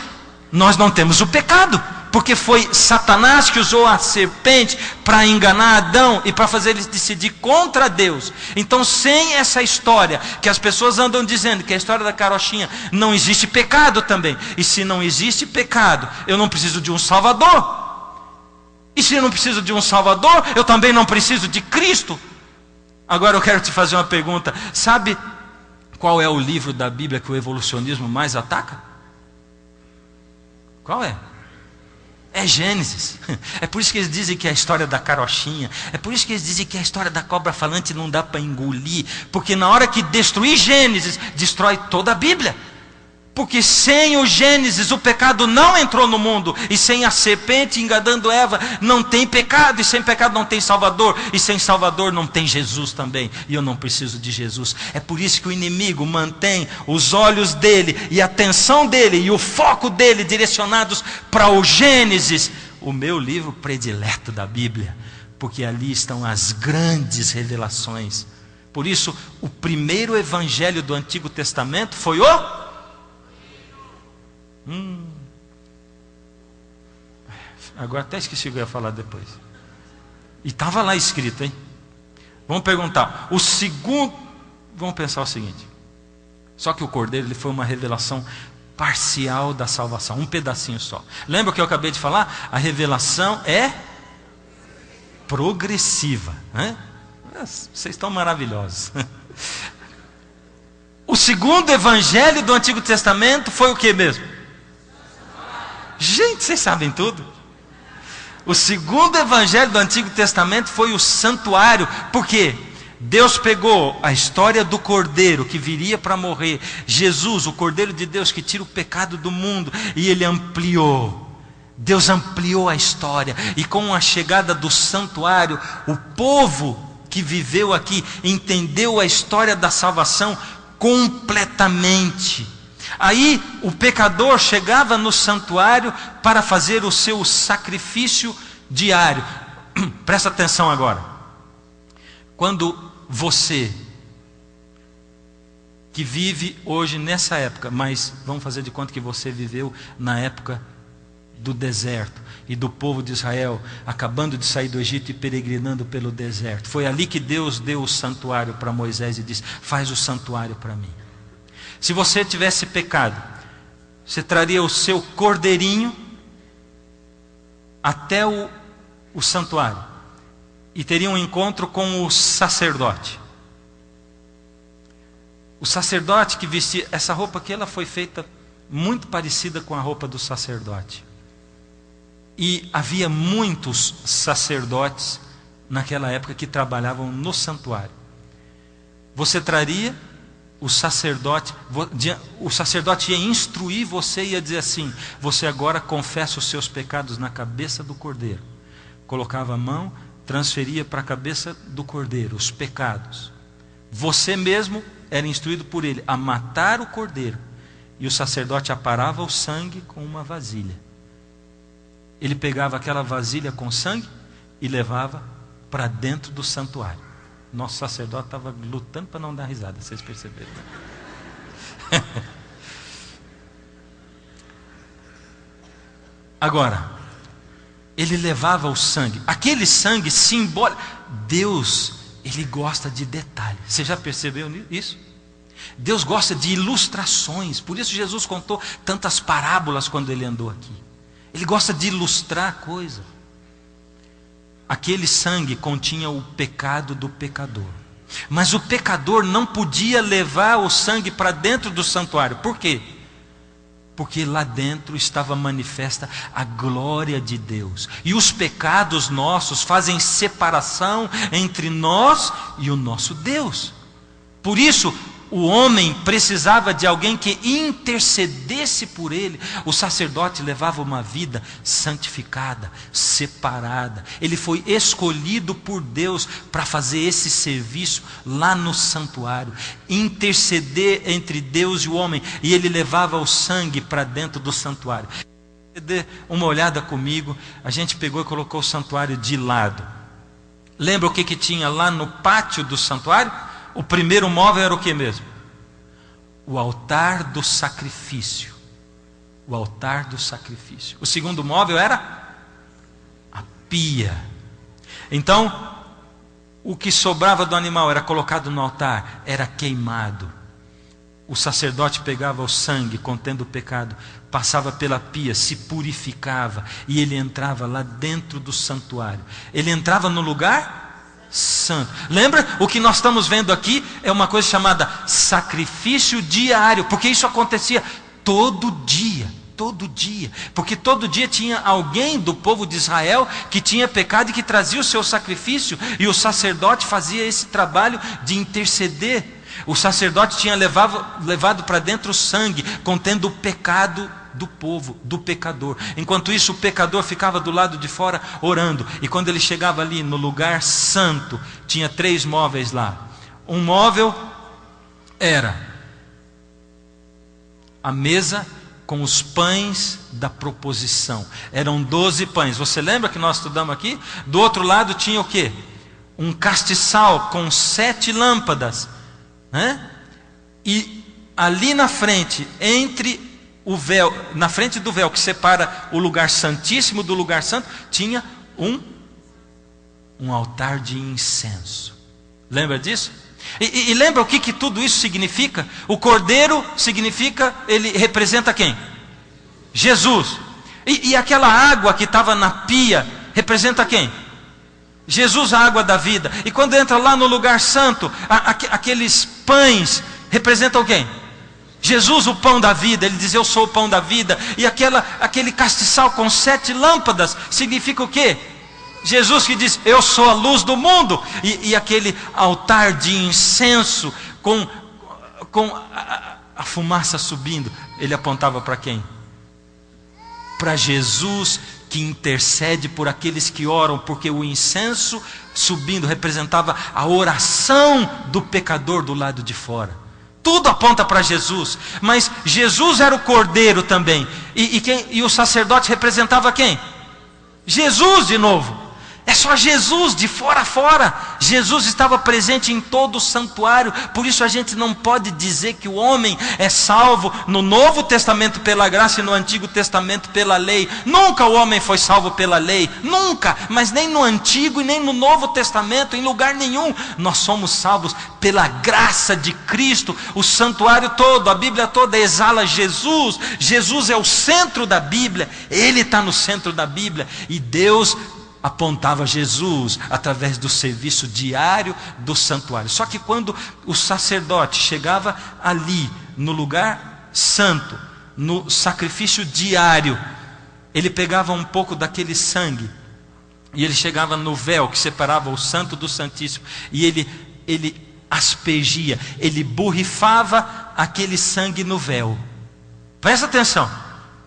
nós não temos o pecado. Porque foi Satanás que usou a serpente para enganar Adão e para fazer ele decidir contra Deus. Então, sem essa história, que as pessoas andam dizendo que é a história da carochinha, não existe pecado também. E se não existe pecado, eu não preciso de um Salvador. E se eu não preciso de um Salvador, eu também não preciso de Cristo. Agora eu quero te fazer uma pergunta. Sabe qual é o livro da Bíblia que o evolucionismo mais ataca? Qual é? É Gênesis. É por isso que eles dizem que é a história da carochinha. É por isso que eles dizem que a história da cobra falante não dá para engolir. Porque na hora que destruir Gênesis, destrói toda a Bíblia. Porque sem o Gênesis o pecado não entrou no mundo. E sem a serpente enganando Eva não tem pecado. E sem pecado não tem Salvador. E sem Salvador não tem Jesus também. E eu não preciso de Jesus. É por isso que o inimigo mantém os olhos dele e a atenção dele e o foco dele direcionados para o Gênesis, o meu livro predileto da Bíblia. Porque ali estão as grandes revelações. Por isso o primeiro evangelho do Antigo Testamento foi o... Agora até esqueci o que eu ia falar depois. E estava lá escrito, hein? Vamos perguntar. O segundo... Vamos pensar o seguinte. Só que o Cordeiro, ele foi uma revelação parcial da salvação. Um pedacinho só. Lembra o que eu acabei de falar? A revelação é progressiva, né? Vocês estão maravilhosos. O segundo evangelho do Antigo Testamento foi o que mesmo? Gente, vocês sabem tudo. O segundo evangelho do Antigo Testamento foi o santuário. Por quê? Deus pegou a história do Cordeiro que viria para morrer, Jesus, o Cordeiro de Deus que tira o pecado do mundo, e Ele ampliou. Deus ampliou a história, e com a chegada do santuário, o povo que viveu aqui entendeu a história da salvação completamente. Aí o pecador chegava no santuário para fazer o seu sacrifício diário. Presta atenção agora. Quando você, que vive hoje nessa época, mas vamos fazer de conta que você viveu na época do deserto, e do povo de Israel acabando de sair do Egito e peregrinando pelo deserto, foi ali que Deus deu o santuário para Moisés e disse: faz o santuário para mim. Se você tivesse pecado, você traria o seu cordeirinho até o santuário e teria um encontro com o sacerdote. O sacerdote que vestia essa roupa aqui, ela foi feita muito parecida com a roupa do sacerdote. E havia muitos sacerdotes naquela época que trabalhavam no santuário. Você traria o sacerdote ia instruir você, ia dizer assim: você agora confessa os seus pecados na cabeça do cordeiro. Colocava a mão, transferia para a cabeça do cordeiro os pecados. Você mesmo era instruído por ele a matar o cordeiro, e o sacerdote aparava o sangue com uma vasilha. Ele pegava aquela vasilha com sangue e levava para dentro do santuário. Nosso sacerdote estava lutando para não dar risada, vocês perceberam? Agora, ele levava o sangue, aquele sangue simbólico. Deus, Ele gosta de detalhes. Você já percebeu isso? Deus gosta de ilustrações. Por isso Jesus contou tantas parábolas quando Ele andou aqui. Ele gosta de ilustrar a coisa. Aquele sangue continha o pecado do pecador. Mas o pecador não podia levar o sangue para dentro do santuário. Por quê? Porque lá dentro estava manifesta a glória de Deus. E os pecados nossos fazem separação entre nós e o nosso Deus. Por isso, o homem precisava de alguém que intercedesse por ele. O sacerdote levava uma vida santificada, separada. Ele foi escolhido por Deus para fazer esse serviço lá no santuário, interceder entre Deus e o homem. E ele levava o sangue para dentro do santuário. Dê uma olhada comigo. A gente pegou e colocou o santuário de lado. Lembra o que tinha lá no pátio do santuário? O primeiro móvel era o que mesmo? O altar do sacrifício. O altar do sacrifício. O segundo móvel era a pia. Então, o que sobrava do animal era colocado no altar, era queimado. O sacerdote pegava o sangue contendo o pecado, passava pela pia, se purificava, e ele entrava lá dentro do santuário. Ele entrava no lugar santo. Lembra? O que nós estamos vendo aqui é uma coisa chamada sacrifício diário, porque isso acontecia todo dia, porque todo dia tinha alguém do povo de Israel que tinha pecado e que trazia o seu sacrifício, e o sacerdote fazia esse trabalho de interceder. O sacerdote tinha levado para dentro o sangue contendo o pecado do povo, do pecador. Enquanto isso, o pecador ficava do lado de fora orando. E quando ele chegava ali no lugar santo, tinha 3 móveis lá. Um móvel era a mesa com os pães da proposição. Eram 12 pães. Você lembra que nós estudamos aqui? Do outro lado tinha o quê? Um castiçal com 7 lâmpadas, né? E ali na frente, entre o véu, na frente do véu que separa o lugar santíssimo do lugar santo, tinha um altar de incenso. Lembra disso? E lembra o que tudo isso significa? O cordeiro significa, ele representa quem? Jesus. E aquela água que estava na pia representa quem? Jesus, a água da vida. E quando entra lá no lugar santo, aqueles pães representam quem? Jesus, o pão da vida. Ele diz: eu sou o pão da vida. E aquele castiçal com 7 lâmpadas significa o quê? Jesus que diz: eu sou a luz do mundo. E aquele altar de incenso com a fumaça subindo, ele apontava para quem? Para Jesus, que intercede por aqueles que oram, porque o incenso subindo representava a oração do pecador do lado de fora. Tudo aponta para Jesus, mas Jesus era o cordeiro também. E o sacerdote representava quem? Jesus de novo. É só Jesus de fora a fora. Jesus estava presente em todo o santuário. Por isso a gente não pode dizer que o homem é salvo no Novo Testamento pela graça e no Antigo Testamento pela lei. Nunca o homem foi salvo pela lei, nunca. Mas nem no Antigo e nem no Novo Testamento, em lugar nenhum. Nós somos salvos pela graça de Cristo. O santuário todo, a Bíblia toda exala Jesus. Jesus é o centro da Bíblia. Ele está no centro da Bíblia. E Deus apontava Jesus através do serviço diário do santuário. Só que quando o sacerdote chegava ali no lugar santo, no sacrifício diário, ele pegava um pouco daquele sangue e ele chegava no véu que separava o santo do santíssimo, e ele aspergia, ele borrifava aquele sangue no véu. Presta atenção,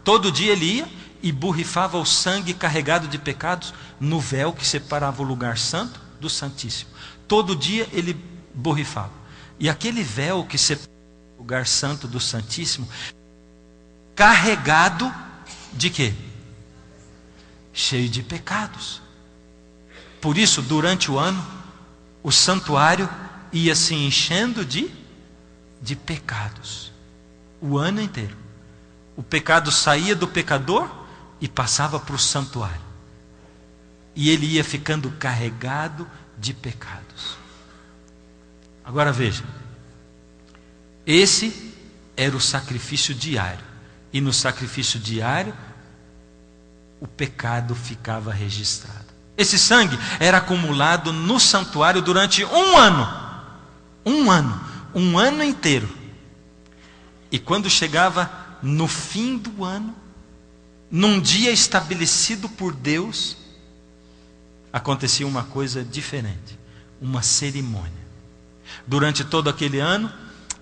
todo dia ele ia e borrifava o sangue carregado de pecados no véu que separava o lugar santo do santíssimo. Todo dia ele borrifava. E aquele véu que separava o lugar santo do santíssimo, carregado de quê? Cheio de pecados. Por isso, durante o ano, o santuário ia se enchendo de pecados. O ano inteiro. O pecado saía do pecador e passava para o santuário. E ele ia ficando carregado de pecados. Agora veja. Esse era o sacrifício diário. E no sacrifício diário, o pecado ficava registrado. Esse sangue era acumulado no santuário durante um ano. Um ano inteiro. E quando chegava no fim do ano, num dia estabelecido por Deus, acontecia uma coisa diferente, uma cerimônia. Durante todo aquele ano,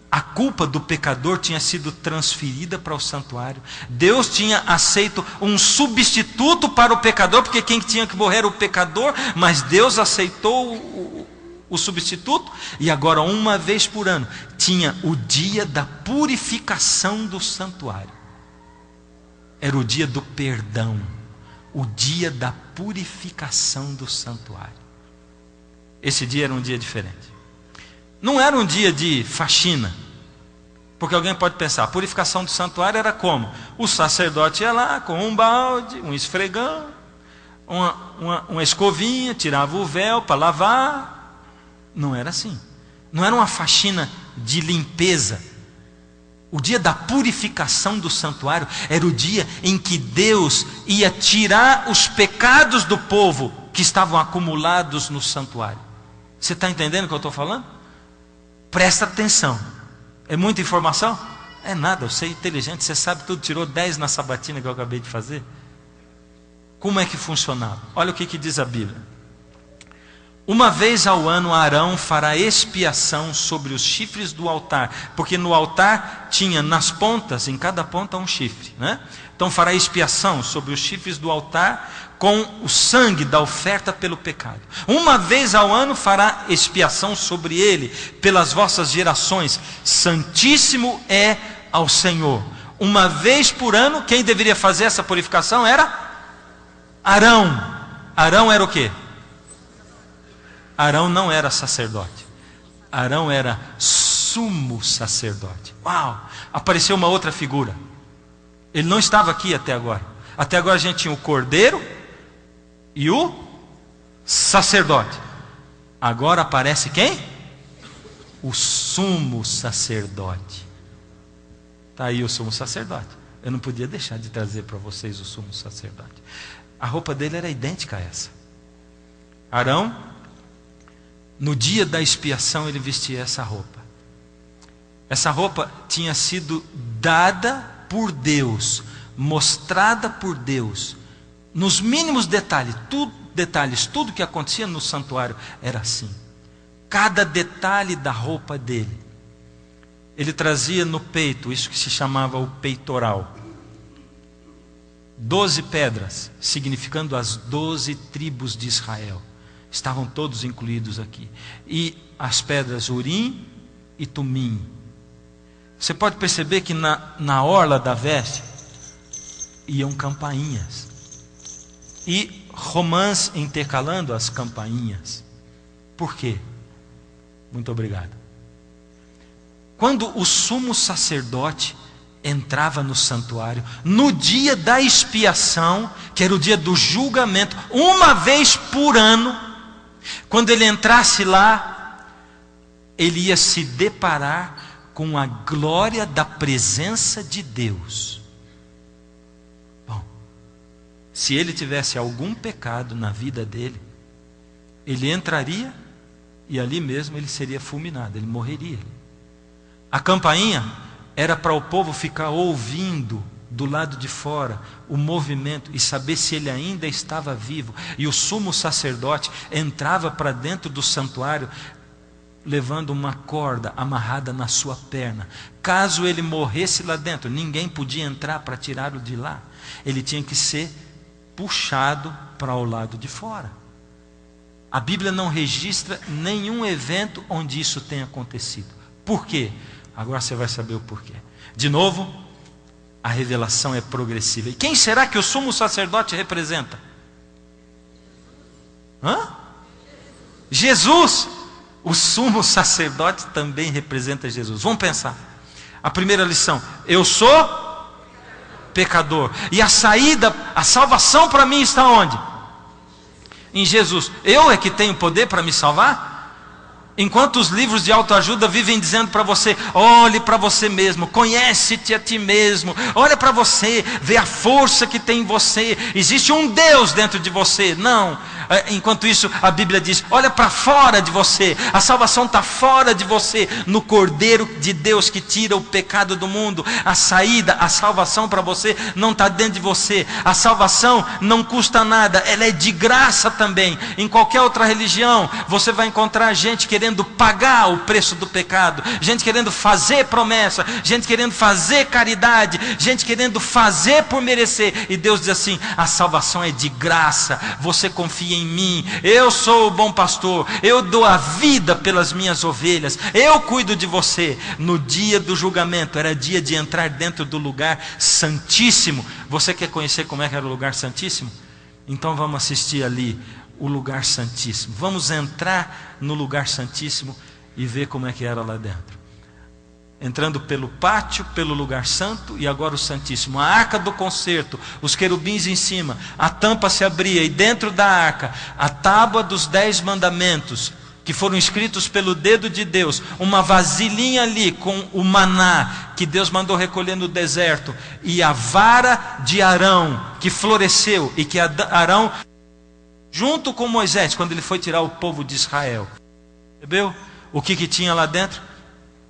a culpa do pecador tinha sido transferida para o santuário. Deus tinha aceito um substituto para o pecador, porque quem tinha que morrer era o pecador, mas Deus aceitou o substituto, e agora uma vez por ano tinha o dia da purificação do santuário. Era o dia do perdão, o dia da purificação do santuário. Esse dia era um dia diferente. Não era um dia de faxina, porque alguém pode pensar, a purificação do santuário era como? O sacerdote ia lá com um balde, um esfregão, uma escovinha, tirava o véu para lavar. Não era assim. Não era uma faxina de limpeza. O dia da purificação do santuário era o dia em que Deus ia tirar os pecados do povo que estavam acumulados no santuário. Você está entendendo o que eu estou falando? Presta atenção. É muita informação? É nada, eu sei inteligente, você sabe tudo, tirou 10 na sabatina que eu acabei de fazer. Como é que funcionava? Olha o que diz a Bíblia. Uma vez ao ano Arão fará expiação sobre os chifres do altar, porque no altar tinha nas pontas, em cada ponta um chifre, né? Então fará expiação sobre os chifres do altar com o sangue da oferta pelo pecado. Uma vez ao ano fará expiação sobre ele pelas vossas gerações. Santíssimo é ao Senhor. Uma vez por ano, quem deveria fazer essa purificação era Arão. Arão era o quê? Arão não era sacerdote. Arão era sumo sacerdote. Uau! Apareceu uma outra figura. Ele não estava aqui até agora. Até agora a gente tinha o cordeiro e o sacerdote. Agora aparece quem? O sumo sacerdote. Está aí o sumo sacerdote. Eu não podia deixar de trazer para vocês o sumo sacerdote. A roupa dele era idêntica a essa. Arão, no dia da expiação, ele vestia essa roupa. Essa roupa tinha sido dada por Deus, mostrada por Deus, nos mínimos detalhes, detalhes. Tudo que acontecia no santuário era assim. Cada detalhe da roupa dele. Ele trazia no peito, isso que se chamava o peitoral, 12 pedras, significando as 12 tribos de Israel. Estavam todos incluídos aqui. E as pedras Urim e Tumim. Você pode perceber que na orla da veste iam campainhas. E romãs intercalando as campainhas. Por quê? Muito obrigado. Quando o sumo sacerdote entrava no santuário, no dia da expiação, que era o dia do julgamento, uma vez por ano, quando ele entrasse lá, ele ia se deparar com a glória da presença de Deus. Bom, se ele tivesse algum pecado na vida dele, ele entraria e ali mesmo ele seria fulminado, ele morreria. A campainha era para o povo ficar ouvindo do lado de fora o movimento e saber se ele ainda estava vivo. E o sumo sacerdote entrava para dentro do santuário levando uma corda amarrada na sua perna. Caso ele morresse lá dentro, ninguém podia entrar para tirá-lo de lá. Ele tinha que ser puxado para o lado de fora. A Bíblia não registra nenhum evento onde isso tenha acontecido. Por quê? Agora você vai saber o porquê. De novo, a revelação é progressiva. E quem será que o sumo sacerdote representa? Jesus! O sumo sacerdote também representa Jesus. Vamos pensar. A primeira lição: eu sou pecador. E a saída, a salvação para mim está onde? Em Jesus. Eu é que tenho poder para me salvar? Enquanto os livros de autoajuda vivem dizendo para você: olhe para você mesmo, conhece-te a ti mesmo, olha para você, vê a força que tem em você, existe um Deus dentro de você. Não. Enquanto isso, a Bíblia diz: olha para fora de você, a salvação está fora de você, no Cordeiro de Deus que tira o pecado do mundo. A saída, a salvação para você não está dentro de você. A salvação não custa nada, ela é de graça também. Em qualquer outra religião, você vai encontrar gente querendo pagar o preço do pecado, gente querendo fazer promessa, gente querendo fazer caridade, gente querendo fazer por merecer. E Deus diz assim: a salvação é de graça, você confia em mim, eu sou o bom pastor, eu dou a vida pelas minhas ovelhas, eu cuido de você. No dia do julgamento era dia de entrar dentro do lugar santíssimo. Você quer conhecer como é que era o lugar santíssimo? Então vamos assistir ali o lugar santíssimo. Vamos entrar no lugar santíssimo e ver como é que era lá dentro. Entrando pelo pátio, pelo lugar santo e agora o santíssimo. A arca do concerto, os querubins em cima, a tampa se abria e dentro da arca, a tábua dos 10 mandamentos, que foram escritos pelo dedo de Deus, uma vasilhinha ali com o maná, que Deus mandou recolher no deserto, e a vara de Arão, que floresceu, e que Arão, junto com Moisés, quando ele foi tirar o povo de Israel. Percebeu o que tinha lá dentro?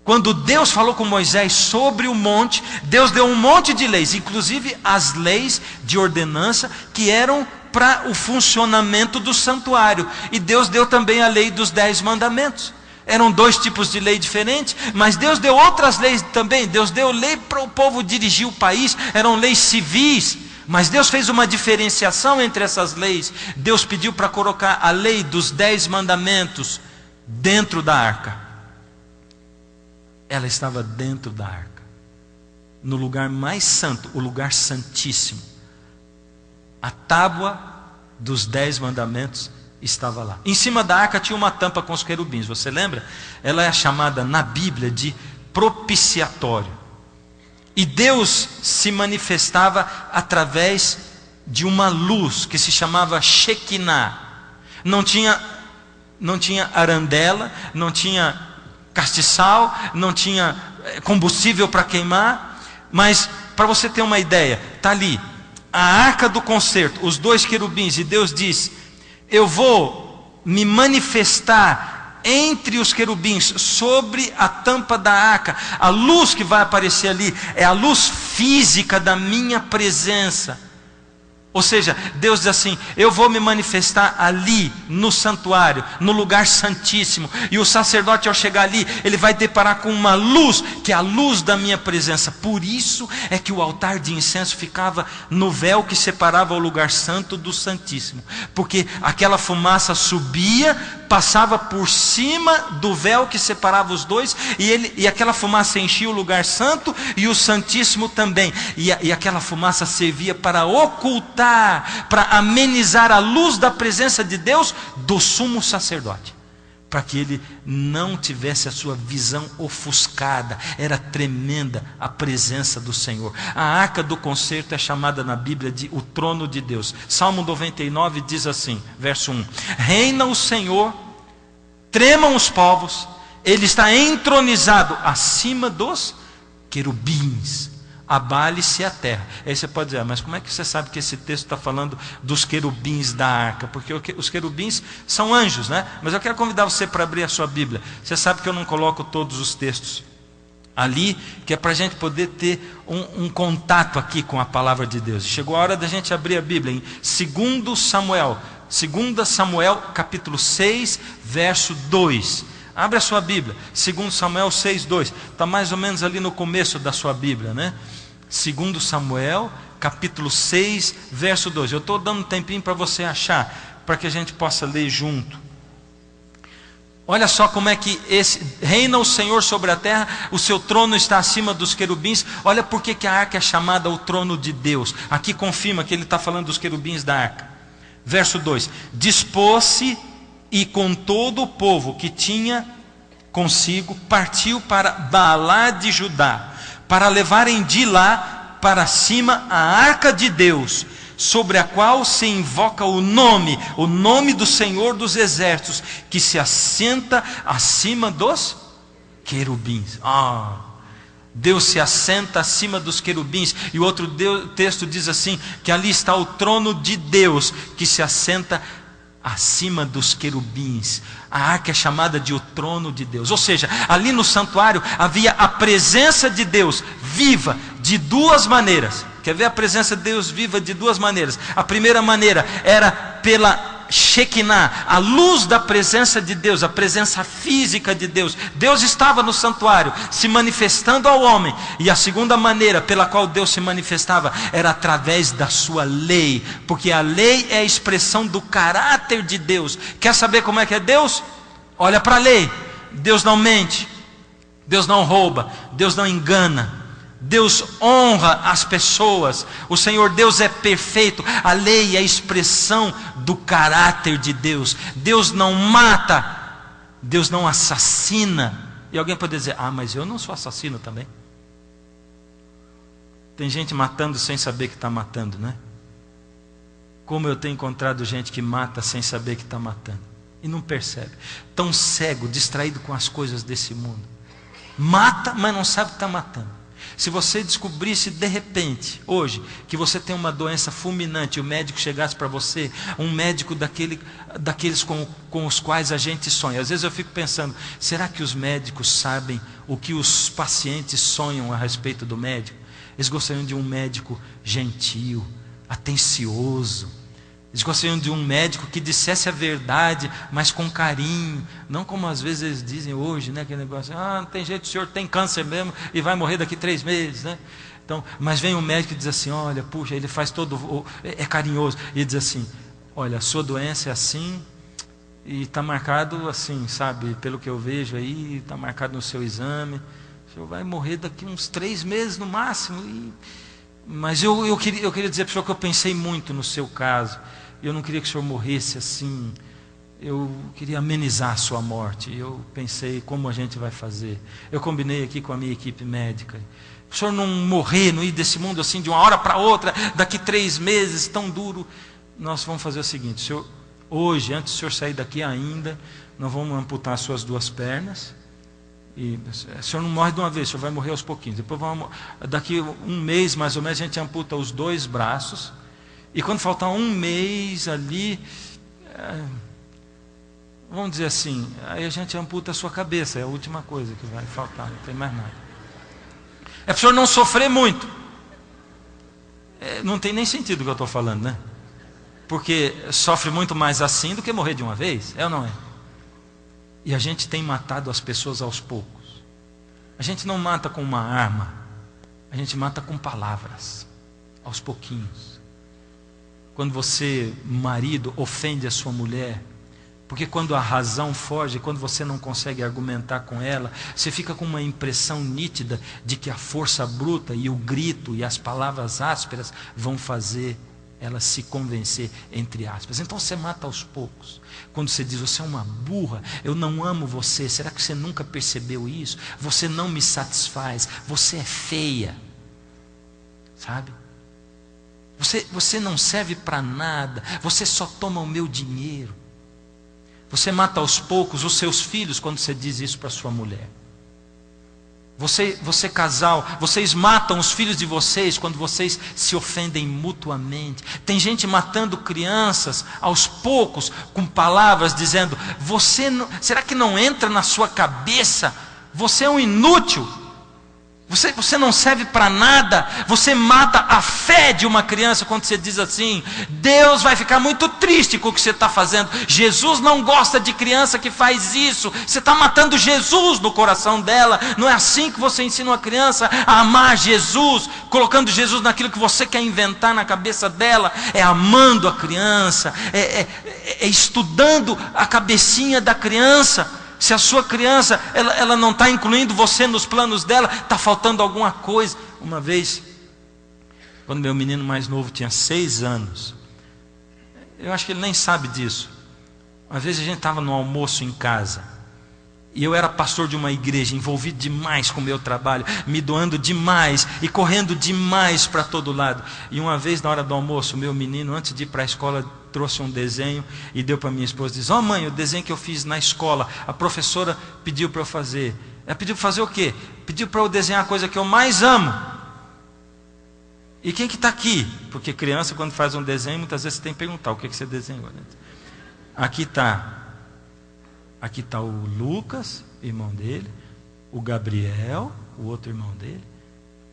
Quando Deus falou com Moisés sobre o monte, Deus deu um monte de leis, inclusive as leis de ordenança que eram para o funcionamento do santuário. E Deus deu também a lei dos 10 mandamentos. Eram 2 tipos de lei diferentes, mas Deus deu outras leis também. Deus deu lei para o povo dirigir o país, eram leis civis. Mas Deus fez uma diferenciação entre essas leis. Deus pediu para colocar a lei dos 10 mandamentos dentro da arca. Ela estava dentro da arca, no lugar mais santo, o lugar santíssimo. A tábua dos 10 mandamentos estava lá. Em cima da arca tinha uma tampa com os querubins, você lembra? Ela é chamada na Bíblia de propiciatório. E Deus se manifestava através de uma luz que se chamava Shekinah. Não tinha arandela, não tinha castiçal, não tinha combustível para queimar. Mas para você ter uma ideia, está ali a arca do concerto, os 2 querubins, e Deus diz: eu vou me manifestar entre os querubins, sobre a tampa da arca. A luz que vai aparecer ali é a luz física da minha presença. Ou seja, Deus diz assim: eu vou me manifestar ali no santuário, no lugar santíssimo, e o sacerdote, ao chegar ali, ele vai deparar com uma luz, que é a luz da minha presença. Por isso é que o altar de incenso ficava no véu que separava o lugar santo do santíssimo, porque aquela fumaça subia, passava por cima do véu que separava os dois, e aquela fumaça enchia o lugar santo e o santíssimo também, e aquela fumaça servia para ocultar, para amenizar a luz da presença de Deus do sumo sacerdote, para que ele não tivesse a sua visão ofuscada. Era tremenda a presença do Senhor. A arca do concerto é chamada na Bíblia de o trono de Deus. Salmo 99 diz assim, verso 1: reina o Senhor, tremam os povos, ele está entronizado acima dos querubins, abale-se a terra. Aí você pode dizer: mas como é que você sabe que esse texto está falando dos querubins da arca? Porque os querubins são anjos, né? Mas eu quero convidar você para abrir a sua Bíblia. Você sabe que eu não coloco todos os textos ali, que é para a gente poder ter um contato aqui com a palavra de Deus. Chegou a hora da gente abrir a Bíblia em 2 Samuel capítulo 6, verso 2. Abre a sua Bíblia, 2 Samuel 6, 2. Está mais ou menos ali no começo da sua Bíblia, né? 2 Samuel, capítulo 6, verso 2. Eu estou dando um tempinho para você achar, para que a gente possa ler junto. Olha só como é que reina o Senhor sobre a terra, o seu trono está acima dos querubins. Olha por que a arca é chamada o trono de Deus. Aqui confirma que ele está falando dos querubins da arca. Verso 2: dispôs-se e com todo o povo que tinha consigo, partiu para Baalá de Judá, para levarem de lá para cima a arca de Deus, sobre a qual se invoca o nome do Senhor dos exércitos, que se assenta acima dos querubins. Deus se assenta acima dos querubins. E o outro texto diz assim, que ali está o trono de Deus, que se assenta acima dos querubins. A arca é chamada de o trono de Deus. Ou seja, ali no santuário havia a presença de Deus viva de duas maneiras. Quer ver a presença de Deus viva de duas maneiras? A primeira maneira era pela Shekinah, a luz da presença de Deus, a presença física de Deus. Deus estava no santuário, se manifestando ao homem. E a segunda maneira pela qual Deus se manifestava era através da sua lei, porque a lei é a expressão do caráter de Deus. Quer saber como é que é Deus? Olha para a lei. Deus não mente, Deus não rouba, Deus não engana, Deus honra as pessoas. O Senhor Deus é perfeito. A lei é a expressão do caráter de Deus. Deus não mata, Deus não assassina. E alguém pode dizer: mas eu não sou assassino também. Tem gente matando sem saber que está matando, né? Como eu tenho encontrado gente que mata sem saber que está matando e não percebe. Tão cego, distraído com as coisas desse mundo. Mata, mas não sabe que está matando. Se você descobrisse de repente, hoje, que você tem uma doença fulminante, e o médico chegasse para você, um médico daqueles com os quais a gente sonha. Às vezes eu fico pensando: será que os médicos sabem o que os pacientes sonham a respeito do médico? Eles gostariam de um médico gentil, atencioso. Eles gostariam de um médico que dissesse a verdade, mas com carinho. Não como às vezes eles dizem hoje, né? Aquele negócio: não tem jeito, o senhor tem câncer mesmo e vai morrer daqui 3 meses, né? Então, mas vem um médico e diz assim: olha, puxa, ele faz todo, é carinhoso. E ele diz assim: olha, a sua doença é assim, e está marcado assim, sabe? Pelo que eu vejo aí, está marcado no seu exame. O senhor vai morrer daqui uns 3 meses no máximo. Mas eu queria dizer para o senhor que eu pensei muito no seu caso. Eu não queria que o senhor morresse assim. Eu queria amenizar a sua morte. Eu pensei: como a gente vai fazer? Eu combinei aqui com a minha equipe médica. O senhor não morrer, não ir desse mundo assim de uma hora para outra, daqui 3 meses, tão duro. Nós vamos fazer o seguinte: o senhor, hoje, antes do senhor sair daqui ainda, nós vamos amputar as suas 2 pernas. E o senhor não morre de uma vez, o senhor vai morrer aos pouquinhos. Depois daqui 1 mês mais ou menos, a gente amputa os 2 braços. E quando faltar 1 mês ali, vamos dizer assim, aí a gente amputa a sua cabeça. É a última coisa que vai faltar, não tem mais nada. É para o senhor não sofrer muito. Não tem nem sentido o que eu estou falando, né? Porque sofre muito mais assim do que morrer de uma vez, é ou não é? E a gente tem matado as pessoas aos poucos. A gente não mata com uma arma, a gente mata com palavras, aos pouquinhos. Quando você, marido, ofende a sua mulher, porque quando a razão foge, quando você não consegue argumentar com ela, você fica com uma impressão nítida de que a força bruta e o grito e as palavras ásperas vão fazer ela se convencer, entre aspas. Então você mata aos poucos. Quando você diz, você é uma burra, eu não amo você, será que você nunca percebeu isso? Você não me satisfaz, você é feia. Sabe? Você não serve para nada, você só toma o meu dinheiro. Você mata aos poucos os seus filhos quando você diz isso para sua mulher. Você casal, vocês matam os filhos de vocês quando vocês se ofendem mutuamente. Tem gente matando crianças aos poucos com palavras dizendo, será que não entra na sua cabeça? Você é um inútil. Você não serve para nada. Você mata a fé de uma criança quando você diz assim, Deus vai ficar muito triste com o que você está fazendo. Jesus não gosta de criança que faz isso. Você está matando Jesus no coração dela. Não é assim que você ensina uma criança a amar Jesus, colocando Jesus naquilo que você quer inventar na cabeça dela. É amando a criança, é estudando a cabecinha da criança. Se a sua criança, ela não está incluindo você nos planos dela, está faltando alguma coisa. Uma vez, quando meu menino mais novo tinha 6 anos, eu acho que ele nem sabe disso. Uma vez a gente estava no almoço em casa, e eu era pastor de uma igreja, envolvido demais com o meu trabalho, me doando demais e correndo demais para todo lado. E uma vez na hora do almoço, meu menino, antes de ir para a escola, trouxe um desenho e deu para minha esposa. Diz, mãe, o desenho que eu fiz na escola, a professora pediu para eu fazer. Ela pediu para fazer o quê? Pediu para eu desenhar a coisa que eu mais amo. E quem que está aqui? Porque criança, quando faz um desenho, muitas vezes você tem que perguntar, o que você desenhou? Aqui está o Lucas, irmão dele, o Gabriel, o outro irmão dele,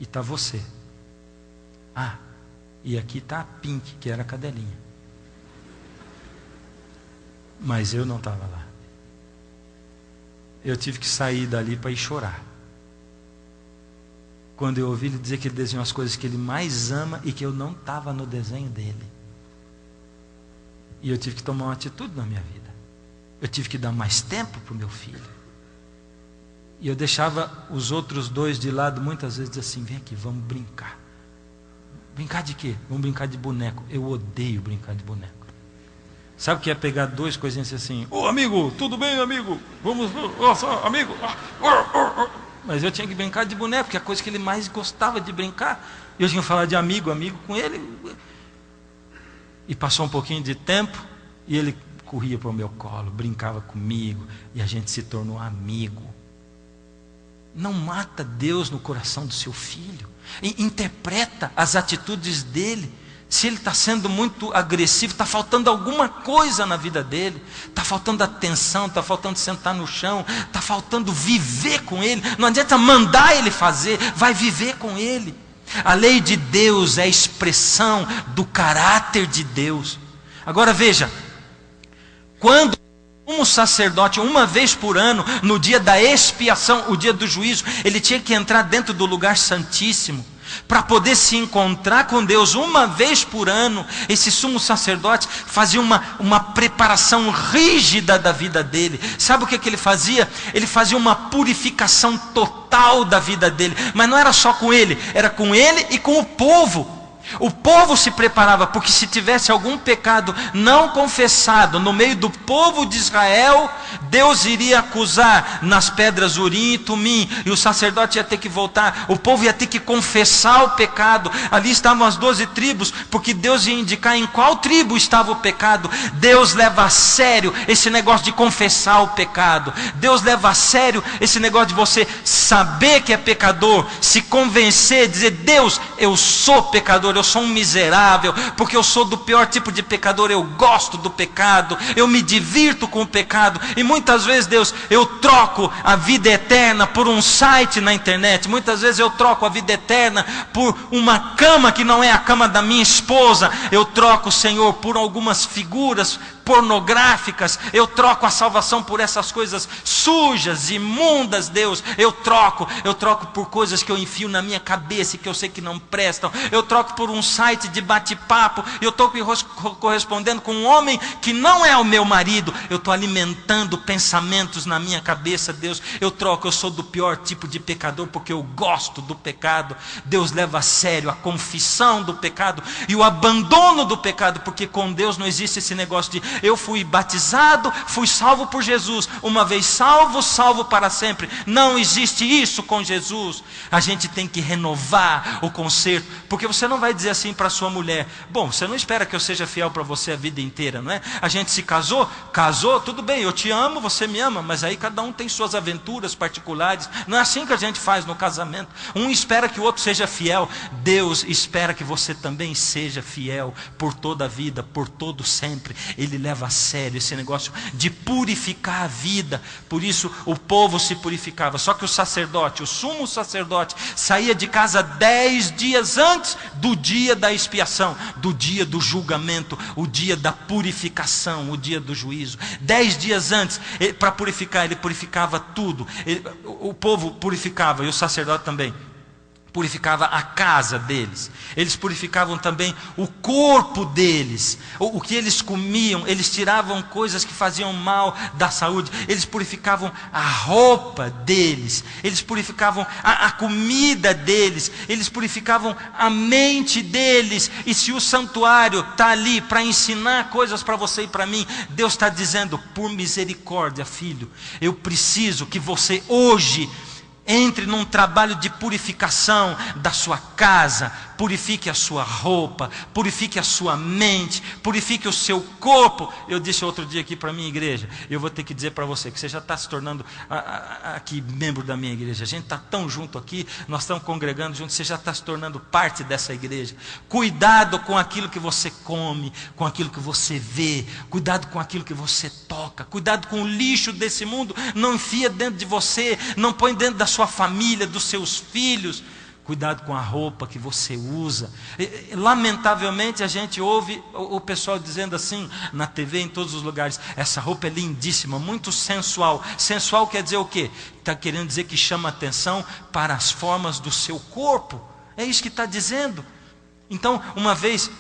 e está você. E aqui está a Pink, que era a cadelinha. Mas eu não estava lá. Eu tive que sair dali para ir chorar. Quando eu ouvi ele dizer que ele desenhou as coisas que ele mais ama e que eu não estava no desenho dele. E eu tive que tomar uma atitude na minha vida. Eu tive que dar mais tempo para o meu filho. E eu deixava os outros 2 de lado, muitas vezes assim, vem aqui, vamos brincar. Brincar de quê? Vamos brincar de boneco. Eu odeio brincar de boneco. Sabe o que é pegar 2 coisinhas assim? Amigo, tudo bem, amigo? Vamos, amigo. Mas eu tinha que brincar de boneco, que é a coisa que ele mais gostava de brincar. Eu tinha que falar de amigo com ele. E passou um pouquinho de tempo, e ele corria para o meu colo, brincava comigo, e a gente se tornou amigo. Não mata Deus no coração do seu filho. Interpreta as atitudes dele. Se ele está sendo muito agressivo, está faltando alguma coisa na vida dele. Está faltando atenção, está faltando sentar no chão, está faltando viver com ele. Não adianta mandar ele fazer, vai viver com ele. A lei de Deus é a expressão do caráter de Deus. Agora veja, quando um sacerdote, uma vez por ano, no dia da expiação, o dia do juízo, ele tinha que entrar dentro do lugar santíssimo, para poder se encontrar com Deus uma vez por ano. Esse sumo sacerdote fazia uma preparação rígida da vida dele. Sabe o que ele fazia? Ele fazia uma purificação total da vida dele. Mas não era só com ele, era com ele e com o povo. O povo se preparava, porque se tivesse algum pecado não confessado no meio do povo de Israel, Deus iria acusar nas pedras Urim e Tumim, e o sacerdote ia ter que voltar, o povo ia ter que confessar o pecado. Ali estavam as 12 tribos, porque Deus ia indicar em qual tribo estava o pecado. Deus leva a sério esse negócio de confessar o pecado. Deus leva a sério esse negócio de você saber que é pecador, se convencer, dizer, Deus, eu sou pecador, eu sou um miserável, porque eu sou do pior tipo de pecador, eu gosto do pecado, eu me divirto com o pecado, e muitas vezes, Deus, eu troco a vida eterna por um site na internet, muitas vezes eu troco a vida eterna por uma cama que não é a cama da minha esposa, eu troco, Senhor, por algumas figuras pornográficas, eu troco a salvação por essas coisas sujas, imundas, Deus, eu troco por coisas que eu enfio na minha cabeça e que eu sei que não prestam, eu troco por um site de bate-papo, eu estou correspondendo com um homem que não é o meu marido, eu estou alimentando pensamentos na minha cabeça, Deus, eu sou do pior tipo de pecador, porque eu gosto do pecado. Deus leva a sério a confissão do pecado e o abandono do pecado, porque com Deus não existe esse negócio de eu fui batizado, fui salvo por Jesus, uma vez salvo, salvo para sempre. Não existe isso com Jesus. A gente tem que renovar o conserto, porque você não vai dizer assim para sua mulher: bom, você não espera que eu seja fiel para você a vida inteira, não é? A gente se casou, tudo bem, eu te amo, você me ama, mas aí cada um tem suas aventuras particulares. Não é assim que a gente faz no casamento. Um espera que o outro seja fiel. Deus espera que você também seja fiel por toda a vida, por todo sempre. Ele leva a sério esse negócio de purificar a vida. Por isso o povo se purificava. Só que o sacerdote, o sumo sacerdote, saía de casa 10 dias antes do dia da expiação, do dia do julgamento, o dia da purificação, o dia do juízo. 10 dias antes, para purificar, ele purificava tudo. O povo purificava, e o sacerdote também purificava a casa deles. Eles purificavam também o corpo deles, o que eles comiam. Eles tiravam coisas que faziam mal da saúde. Eles purificavam a roupa deles, eles purificavam a comida deles, eles purificavam a mente deles. E se o santuário está ali para ensinar coisas para você e para mim, Deus está dizendo: por misericórdia, filho, eu preciso que você hoje entre num trabalho de purificação da sua casa. Purifique a sua roupa, purifique a sua mente, purifique o seu corpo. Eu disse outro dia aqui para a minha igreja, eu vou ter que dizer para você que você já está se tornando aqui membro da minha igreja. A gente está tão junto aqui, nós estamos congregando juntos, você já está se tornando parte dessa igreja. Cuidado com aquilo que você come, com aquilo que você vê, cuidado com aquilo que você toca, cuidado com o lixo desse mundo. Não enfia dentro de você, não põe dentro da sua família, dos seus filhos. Cuidado com a roupa que você usa. Lamentavelmente a gente ouve o pessoal dizendo assim na TV, em todos os lugares: essa roupa é lindíssima, muito sensual. Sensual quer dizer o quê? Está querendo dizer que chama atenção para as formas do seu corpo. É isso que está dizendo. Então, uma vez,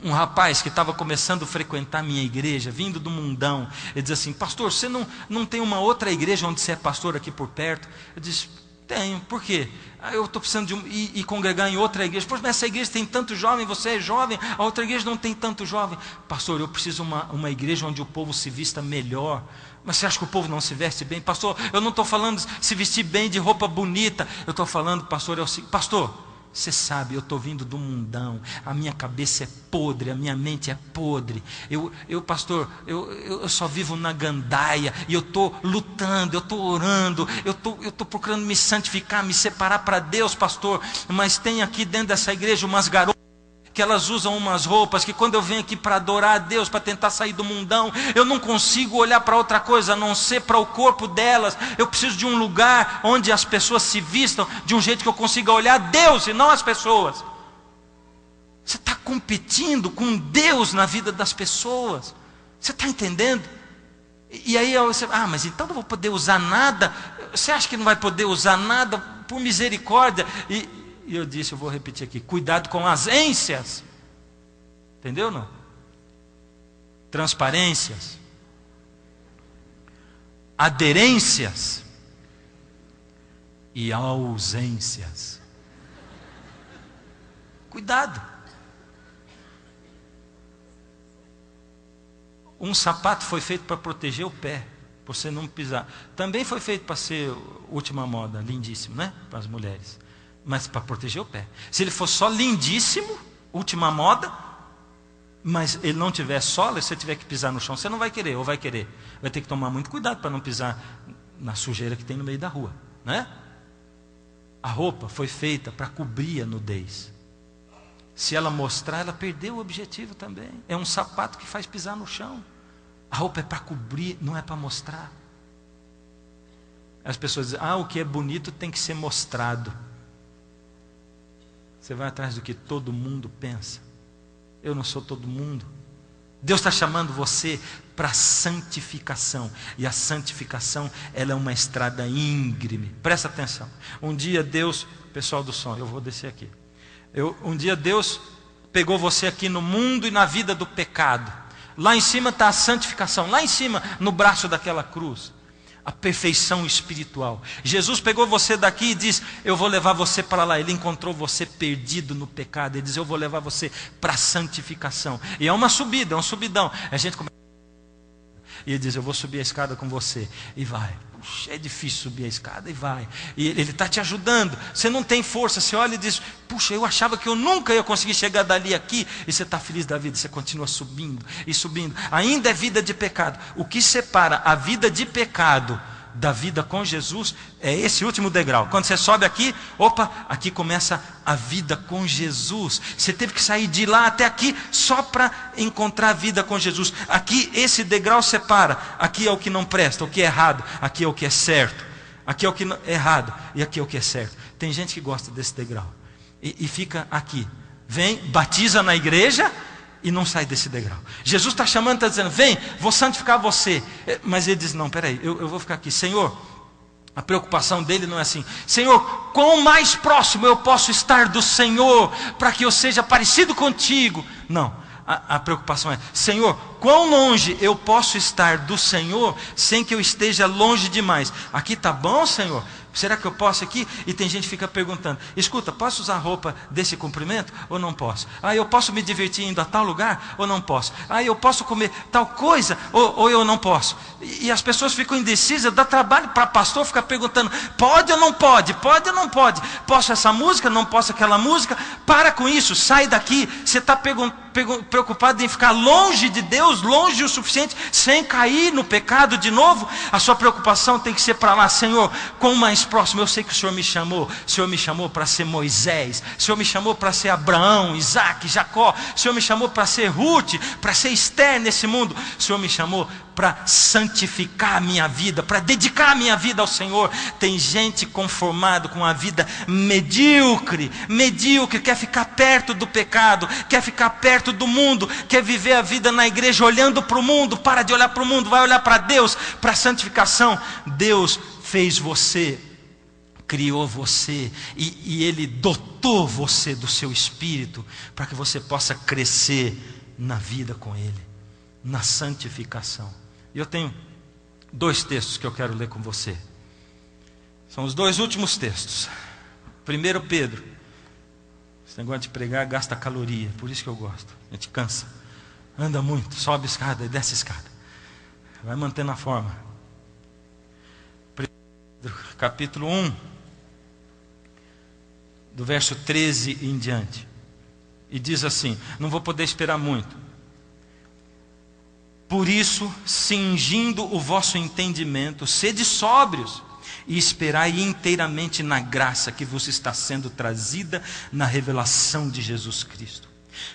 um rapaz que estava começando a frequentar minha igreja, vindo do mundão, ele diz assim: pastor, você não tem uma outra igreja onde você é pastor aqui por perto? Eu disse: tenho. Por quê? Eu estou precisando de ir congregar em outra igreja. Pois, mas essa igreja tem tanto jovem, você é jovem, a outra igreja não tem tanto jovem. Pastor, eu preciso uma igreja onde o povo se vista melhor. Mas você acha que o povo não se veste bem? Pastor, eu não estou falando se vestir bem de roupa bonita. Eu estou falando, pastor, pastor, você sabe, eu estou vindo do mundão, a minha cabeça é podre, a minha mente é podre. Pastor, eu só vivo na gandaia, e eu estou lutando, eu estou orando, eu estou procurando me santificar, me separar para Deus, pastor. Mas tem aqui dentro dessa igreja umas garotas que elas usam umas roupas que quando eu venho aqui para adorar a Deus, para tentar sair do mundão, eu não consigo olhar para outra coisa a não ser para o corpo delas. Eu preciso de um lugar onde as pessoas se vistam de um jeito que eu consiga olhar Deus e não as pessoas. Você está competindo com Deus na vida das pessoas. Você está entendendo? E aí você: mas então não vou poder usar nada. Você acha que não vai poder usar nada? Por misericórdia. E eu disse, eu vou repetir aqui: cuidado com as ênsias. Entendeu não? Transparências, aderências e ausências. Cuidado. Um sapato foi feito para proteger o pé, para você não pisar. Também foi feito para ser última moda, lindíssimo, né? Para as mulheres. Mas para proteger o pé. Se ele for só lindíssimo, última moda, mas ele não tiver sola, e você tiver que pisar no chão, você não vai querer, ou vai querer. Vai ter que tomar muito cuidado para não pisar na sujeira que tem no meio da rua, né? A roupa foi feita para cobrir a nudez. Se ela mostrar, ela perdeu o objetivo também. É um sapato que faz pisar no chão. A roupa é para cobrir, não é para mostrar. As pessoas dizem, o que é bonito tem que ser mostrado. Você vai atrás do que todo mundo pensa. Eu não sou todo mundo. Deus está chamando você para santificação. E a santificação, ela é uma estrada íngreme. Presta atenção. Um dia Deus, pessoal do som, eu vou descer aqui. Um dia Deus pegou você aqui no mundo e na vida do pecado. Lá em cima está a santificação. Lá em cima, no braço daquela cruz. A perfeição espiritual. Jesus pegou você daqui e diz, eu vou levar você para lá. Ele encontrou você perdido no pecado. Ele diz, eu vou levar você para a santificação. E é uma subida, é um subidão. A gente começa... E ele diz, eu vou subir a escada com você. E vai. Puxa, é difícil subir a escada, e vai. E ele está te ajudando. Você não tem força. Você olha e diz, puxa, eu achava que eu nunca ia conseguir chegar dali aqui. E você está feliz da vida. Você continua subindo e subindo. Ainda é vida de pecado. O que separa a vida de pecado da vida com Jesus é esse último degrau. Quando você sobe aqui, aqui começa a vida com Jesus. Você teve que sair de lá até aqui só para encontrar a vida com Jesus. Aqui esse degrau separa. Aqui é o que não presta, o que é errado. Aqui é o que é certo. Aqui é o que é errado e aqui é o que é certo. Tem gente que gosta desse degrau e fica aqui. Vem, batiza na igreja e não sai desse degrau. Jesus está chamando, está dizendo, vem, vou santificar você. Mas ele diz, não, peraí, eu vou ficar aqui. Senhor, a preocupação dele não é assim, Senhor, quão mais próximo eu posso estar do Senhor, para que eu seja parecido contigo. Não, a preocupação é, Senhor, quão longe eu posso estar do Senhor, sem que eu esteja longe demais. Aqui está bom, Senhor? Será que eu posso aqui? E tem gente que fica perguntando, escuta, posso usar roupa desse comprimento ou não posso? Eu posso me divertir indo a tal lugar ou não posso? Eu posso comer tal coisa ou eu não posso? E as pessoas ficam indecisas, dá trabalho para pastor ficar perguntando, pode ou não pode? Pode ou não pode? Posso essa música? Não posso aquela música? Para com isso, sai daqui. Você está preocupado em ficar longe de Deus, longe o suficiente, sem cair no pecado de novo? A sua preocupação tem que ser para lá, Senhor, com mais próximo. Eu sei que o Senhor me chamou para ser Moisés, o Senhor me chamou para ser Abraão, Isaac, Jacó, o Senhor me chamou para ser Ruth, para ser Esther nesse mundo, o Senhor me chamou para santificar a minha vida, para dedicar a minha vida ao Senhor. Tem gente conformado com a vida medíocre, quer ficar perto do pecado, quer ficar perto do mundo, quer viver a vida na igreja olhando para o mundo. Para de olhar para o mundo, vai olhar para Deus, para a santificação. Deus fez você, criou você e Ele dotou você do seu espírito para que você possa crescer na vida com Ele, na santificação. E eu tenho 2 textos que eu quero ler com você. São os 2 últimos textos. 1 Pedro. Esse negócio de pregar gasta caloria, por isso que eu gosto. A gente cansa, anda muito, sobe escada e desce escada, vai mantendo a forma. Capítulo 1, do verso 13 em diante, e diz assim, não vou poder esperar muito. Por isso, cingindo o vosso entendimento, sede sóbrios, e esperai inteiramente na graça que vos está sendo trazida na revelação de Jesus Cristo.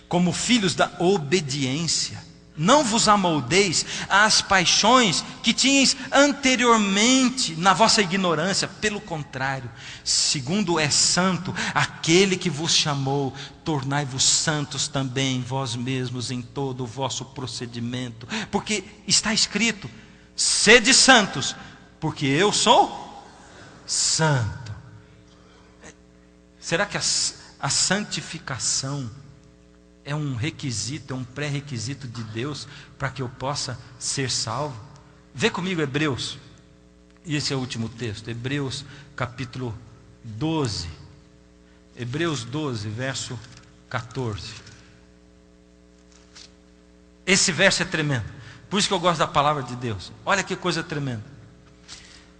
Como filhos da obediência, não vos amoldeis às paixões que tinhais anteriormente na vossa ignorância. Pelo contrário, segundo é santo aquele que vos chamou, tornai-vos santos também vós mesmos em todo o vosso procedimento. Porque está escrito, sede santos, porque eu sou santo. Será que a santificação é um requisito, é um pré-requisito de Deus para que eu possa ser salvo? Vê comigo Hebreus, e esse é o último texto, Hebreus capítulo 12, Hebreus 12, verso 14. Esse verso é tremendo, por isso que eu gosto da palavra de Deus. Olha que coisa tremenda.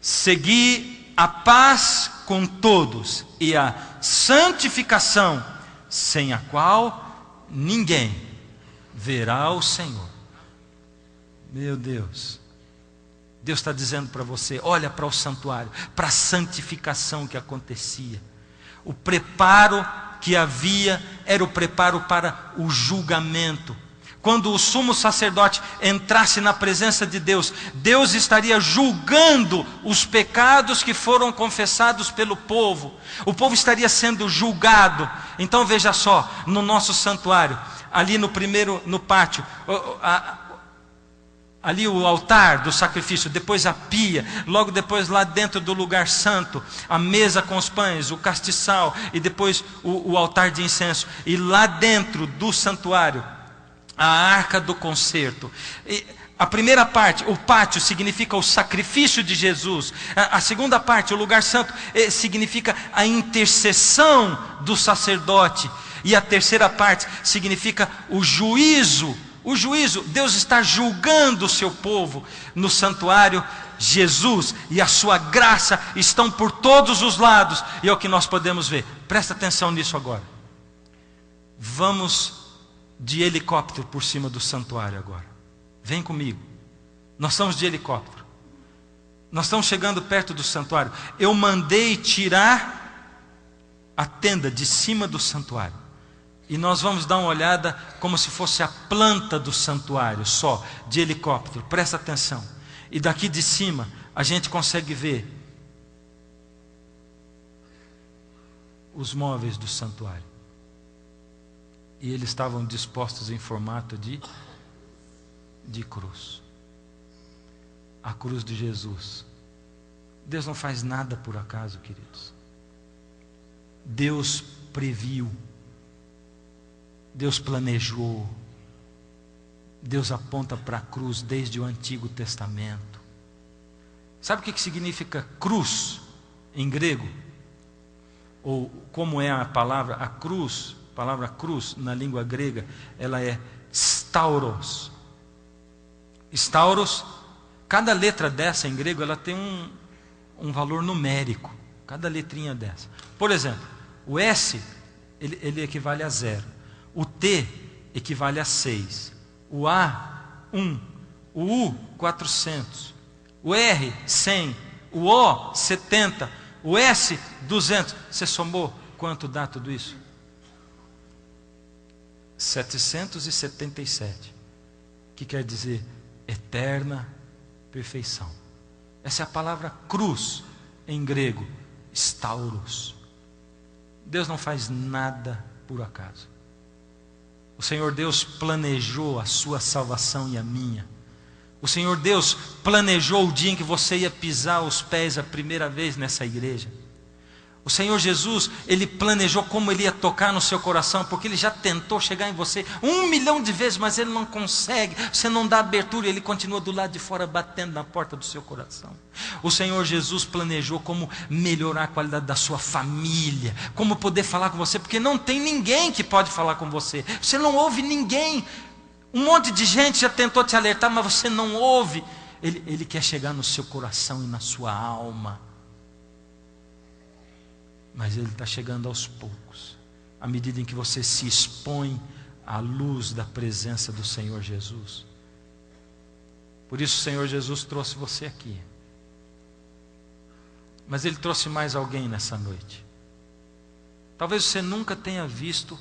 Segui a paz com todos e a santificação, sem a qual ninguém verá o Senhor. Meu Deus, Deus está dizendo para você, olha para o santuário, para a santificação que acontecia, o preparo que havia era o preparo para o julgamento. Quando o sumo sacerdote entrasse na presença de Deus, Deus estaria julgando os pecados que foram confessados pelo povo. O povo estaria sendo julgado. Então veja só, no nosso santuário, ali no pátio, ali o altar do sacrifício, depois a pia, logo depois lá dentro do lugar santo, a mesa com os pães, o castiçal e depois o altar de incenso. E lá dentro do santuário, a arca do concerto. A primeira parte, o pátio, significa o sacrifício de Jesus. A segunda parte, o lugar santo, significa a intercessão do sacerdote. E a terceira parte significa o juízo. O juízo, Deus está julgando o seu povo no santuário. Jesus e a sua graça estão por todos os lados. E é o que nós podemos ver. Presta atenção nisso agora. Vamos de helicóptero por cima do santuário agora. Vem comigo. Nós estamos de helicóptero. Nós estamos chegando perto do santuário. Eu mandei tirar a tenda de cima do santuário. E nós vamos dar uma olhada como se fosse a planta do santuário, só, de helicóptero. Presta atenção. E daqui de cima a gente consegue ver os móveis do santuário. E eles estavam dispostos em formato de cruz. A cruz de Jesus. Deus não faz nada por acaso, queridos. Deus previu. Deus planejou. Deus aponta para a cruz desde o Antigo Testamento. Sabe o que significa cruz em grego? Ou como é a palavra, a cruz? A palavra cruz na língua grega, ela é stauros. Stauros, cada letra dessa em grego, ela tem um valor numérico. Cada letrinha dessa. Por exemplo, o S, ele equivale a 0. O T equivale a 6. O A, 1. O U, 400. O R, 100. O O, 70. O S, 200. Você somou quanto dá tudo isso? 777, que quer dizer eterna perfeição. Essa é a palavra cruz em grego, stauros. Deus não faz nada por acaso. O Senhor Deus planejou a sua salvação e a minha. O Senhor Deus planejou o dia em que você ia pisar os pés a primeira vez nessa igreja. O Senhor Jesus, Ele planejou como Ele ia tocar no seu coração, porque Ele já tentou chegar em você 1 milhão de vezes, mas Ele não consegue. Você não dá abertura, Ele continua do lado de fora batendo na porta do seu coração. O Senhor Jesus planejou como melhorar a qualidade da sua família, como poder falar com você, porque não tem ninguém que pode falar com você. Você não ouve ninguém. Um monte de gente já tentou te alertar, mas você não ouve. Ele quer chegar no seu coração e na sua alma. Mas Ele está chegando aos poucos, à medida em que você se expõe à luz da presença do Senhor Jesus. Por isso o Senhor Jesus trouxe você aqui. Mas Ele trouxe mais alguém nessa noite. Talvez você nunca tenha visto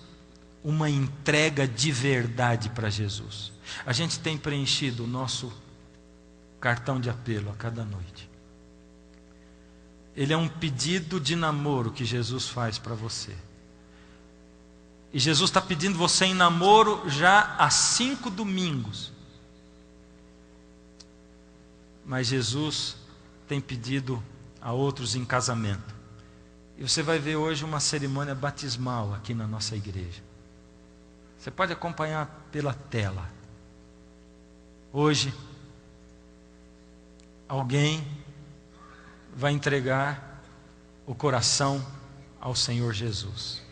uma entrega de verdade para Jesus. A gente tem preenchido o nosso cartão de apelo a cada noite. Ele é um pedido de namoro que Jesus faz para você. E Jesus está pedindo você em namoro já há 5 domingos. Mas Jesus tem pedido a outros em casamento. E você vai ver hoje uma cerimônia batismal aqui na nossa igreja. Você pode acompanhar pela tela. Hoje, alguém vai entregar o coração ao Senhor Jesus.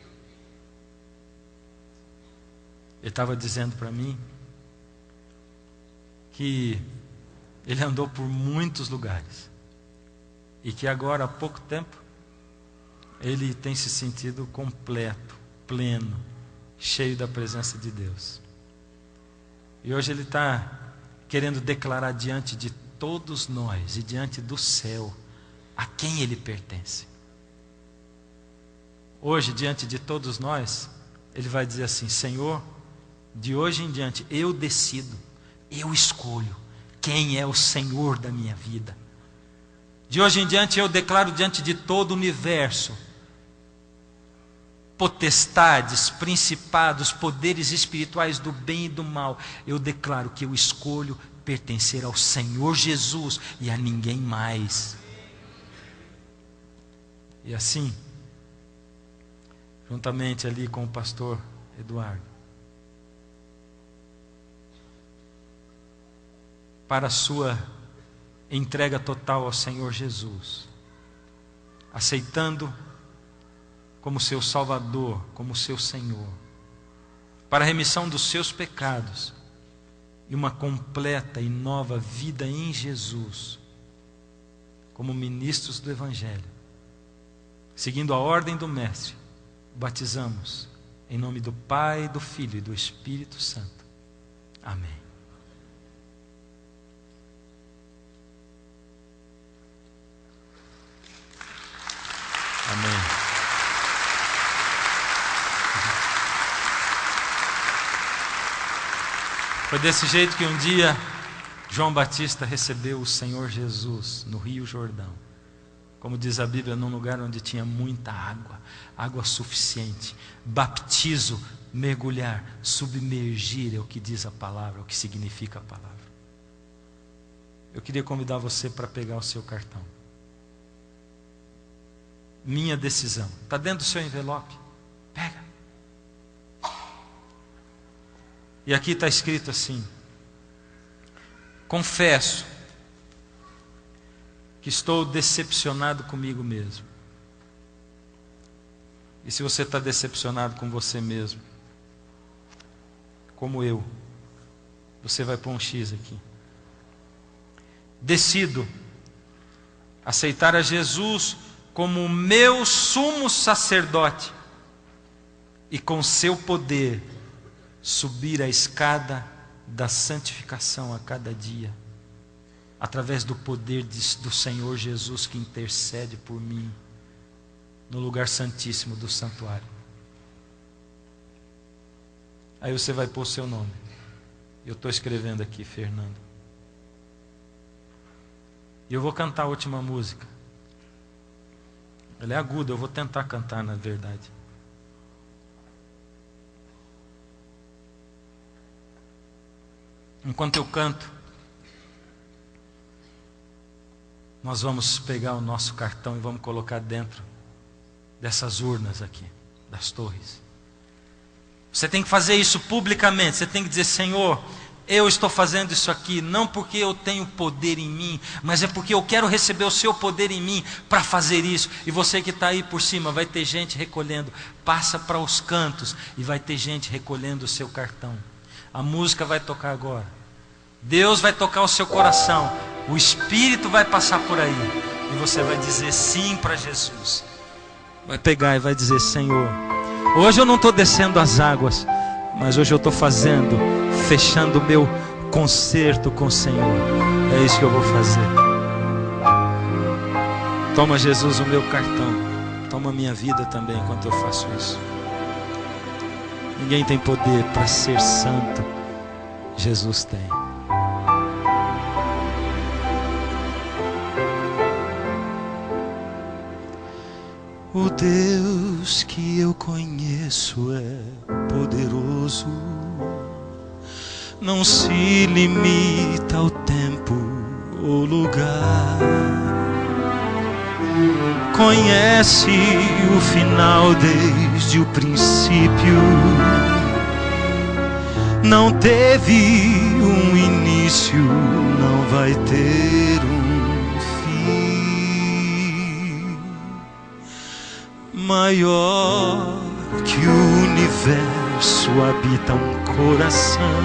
Ele estava dizendo para mim que ele andou por muitos lugares e que agora há pouco tempo ele tem se sentido completo, pleno, cheio da presença de Deus. E hoje ele está querendo declarar diante de todos nós e diante do céu a quem ele pertence. Hoje, diante de todos nós, ele vai dizer assim: Senhor, de hoje em diante eu decido, eu escolho quem é o Senhor da minha vida. De hoje em diante eu declaro diante de todo o universo, potestades, principados, poderes espirituais do bem e do mal, eu declaro que eu escolho pertencer ao Senhor Jesus e a ninguém mais. E assim, juntamente ali com o pastor Eduardo, para a sua entrega total ao Senhor Jesus, aceitando como seu Salvador, como seu Senhor, para a remissão dos seus pecados e uma completa e nova vida em Jesus, como ministros do Evangelho, seguindo a ordem do Mestre, batizamos em nome do Pai, do Filho e do Espírito Santo. Amém. Amém. Foi desse jeito que um dia João Batista recebeu o Senhor Jesus no Rio Jordão. Como diz a Bíblia, num lugar onde tinha muita água, água suficiente. Baptizo, mergulhar, submergir é o que diz a palavra, é o que significa a palavra. Eu queria convidar você para pegar o seu cartão. Minha decisão. Está dentro do seu envelope? Pega. E aqui está escrito assim: confesso que estou decepcionado comigo mesmo. E se você está decepcionado com você mesmo, como eu, você vai pôr um X aqui. Decido aceitar a Jesus como o meu sumo sacerdote e com seu poder subir a escada da santificação a cada dia, através do poder do Senhor Jesus que intercede por mim no lugar santíssimo do santuário. Aí você vai pôr o seu nome. Eu estou escrevendo aqui, Fernando. E eu vou cantar a última música. Ela é aguda, eu vou tentar cantar na verdade. Enquanto eu canto, nós vamos pegar o nosso cartão e vamos colocar dentro dessas urnas aqui, das torres. Você tem que fazer isso publicamente. Você tem que dizer: Senhor, eu estou fazendo isso aqui não porque eu tenho poder em mim, mas é porque eu quero receber o seu poder em mim para fazer isso. E você que está aí por cima, vai ter gente recolhendo. Passa para os cantos e vai ter gente recolhendo o seu cartão. A música vai tocar agora. Deus vai tocar o seu coração. O Espírito vai passar por aí. E você vai dizer sim para Jesus. Vai pegar e vai dizer: Senhor, hoje eu não estou descendo as águas, mas hoje eu estou fechando o meu concerto com o Senhor. É isso que eu vou fazer. Toma, Jesus, o meu cartão. Toma a minha vida também enquanto eu faço isso. Ninguém tem poder para ser santo. Jesus tem. O Deus que eu conheço é poderoso, não se limita ao tempo ou lugar. Conhece o final desde o princípio, não teve um início, não vai ter um maior que o universo, habita um coração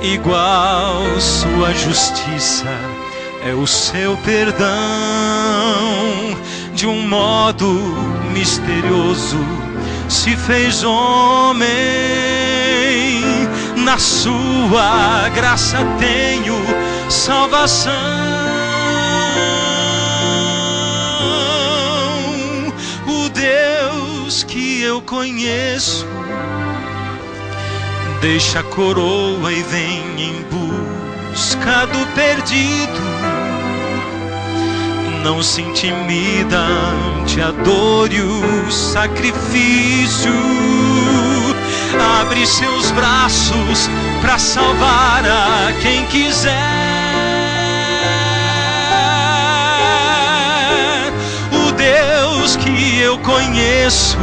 igual. Sua justiça é o seu perdão. De um modo misterioso se fez homem. Na sua graça tenho salvação. Que eu conheço, deixa a coroa e vem em busca do perdido. Não se intimida ante a dor e o sacrifício. Abre seus braços para salvar a quem quiser. O Deus que eu conheço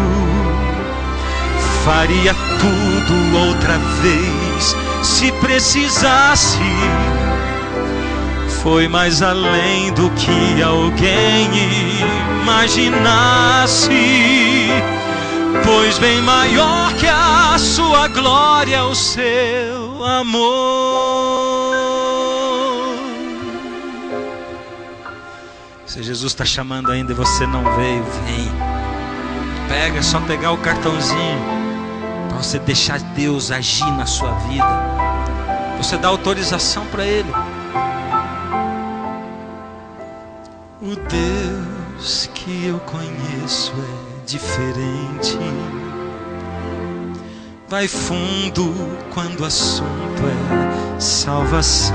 faria tudo outra vez se precisasse. Foi mais além do que alguém imaginasse, pois bem maior que a sua glória, o seu amor. Se Jesus está chamando ainda e você não veio, vem. Pega, é só pegar o cartãozinho para você deixar Deus agir na sua vida. Você dá autorização para Ele. O Deus que eu conheço é diferente. Vai fundo quando o assunto é salvação.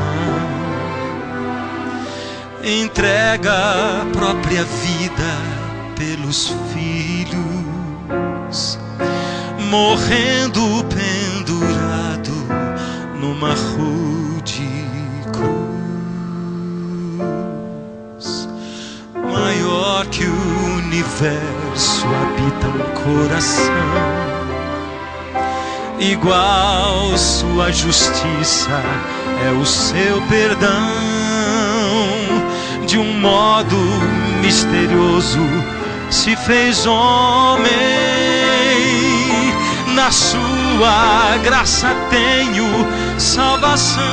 Entrega a própria vida pelos filhos, morrendo pendurado numa rude cruz. Maior que o universo habita um coração, igual sua justiça é o seu perdão. De um modo misterioso se fez homem, na sua graça tenho salvação.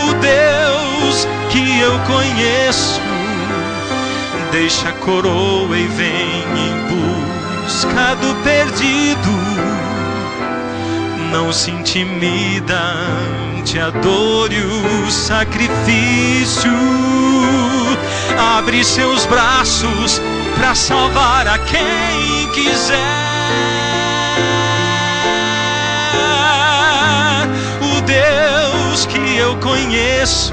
O Deus que eu conheço deixa a coroa e vem em busca do perdido. Não se intimida ante a dor e o sacrifício. Abre seus braços para salvar a quem quiser. O Deus que eu conheço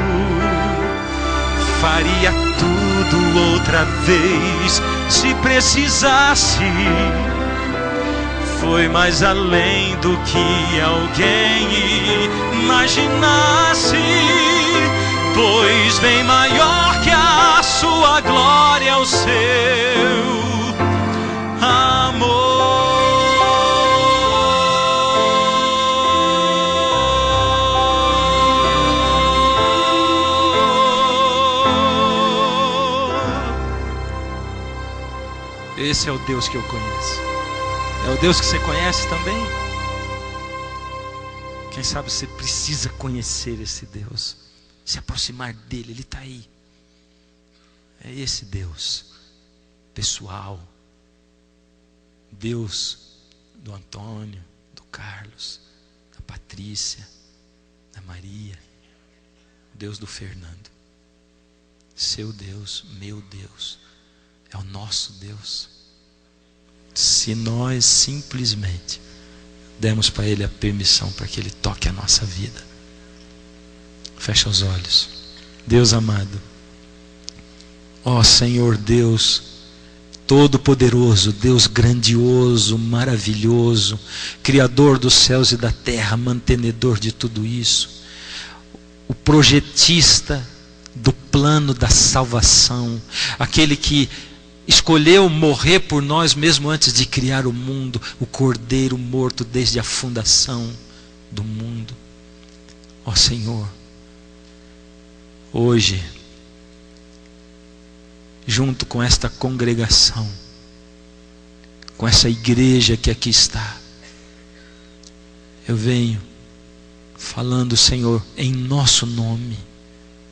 faria tudo outra vez se precisasse. Foi mais além do que alguém imaginasse, pois bem maior que a sua glória, o seu amor. Esse é o Deus que eu conheço. É o Deus que você conhece também? Quem sabe você precisa conhecer esse Deus, se aproximar dele, ele está aí. É esse Deus pessoal, Deus do Antônio, do Carlos, da Patrícia, da Maria, Deus do Fernando. Seu Deus, meu Deus, é o nosso Deus. Se nós simplesmente demos para Ele a permissão para que Ele toque a nossa vida. Fecha os olhos. Deus amado, ó Senhor Deus Todo-Poderoso, Deus grandioso, maravilhoso, Criador dos céus e da terra, mantenedor de tudo isso, o projetista do plano da salvação, aquele que escolheu morrer por nós mesmo antes de criar o mundo, o Cordeiro morto desde a fundação do mundo. Ó Senhor, hoje, junto com esta congregação, com essa igreja que aqui está, eu venho falando, Senhor, em nosso nome,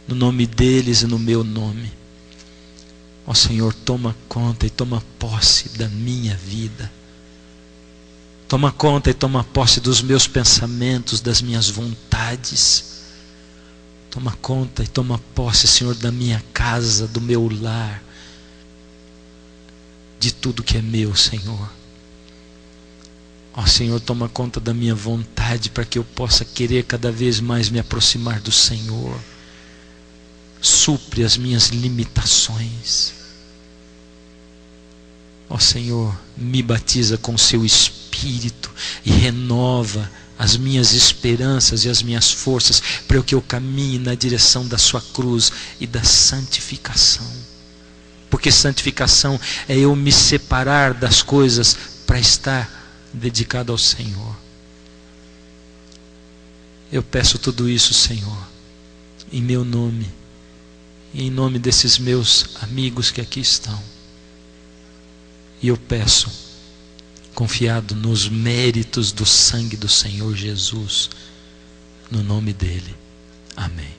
no nome deles e no meu nome. Ó Senhor, toma conta e toma posse da minha vida. Toma conta e toma posse dos meus pensamentos, das minhas vontades. Toma conta e toma posse, Senhor, da minha casa, do meu lar. de tudo que é meu, Senhor. Ó Senhor, toma conta da minha vontade para que eu possa querer cada vez mais me aproximar do Senhor. Supre as minhas limitações. Ó Senhor, me batiza com seu Espírito e renova as minhas esperanças e as minhas forças para que eu caminhe na direção da sua cruz e da santificação. Porque santificação é eu me separar das coisas para estar dedicado ao Senhor. Eu peço tudo isso, Senhor, em meu nome e em nome desses meus amigos que aqui estão. E eu peço, confiado nos méritos do sangue do Senhor Jesus, no nome dele. Amém.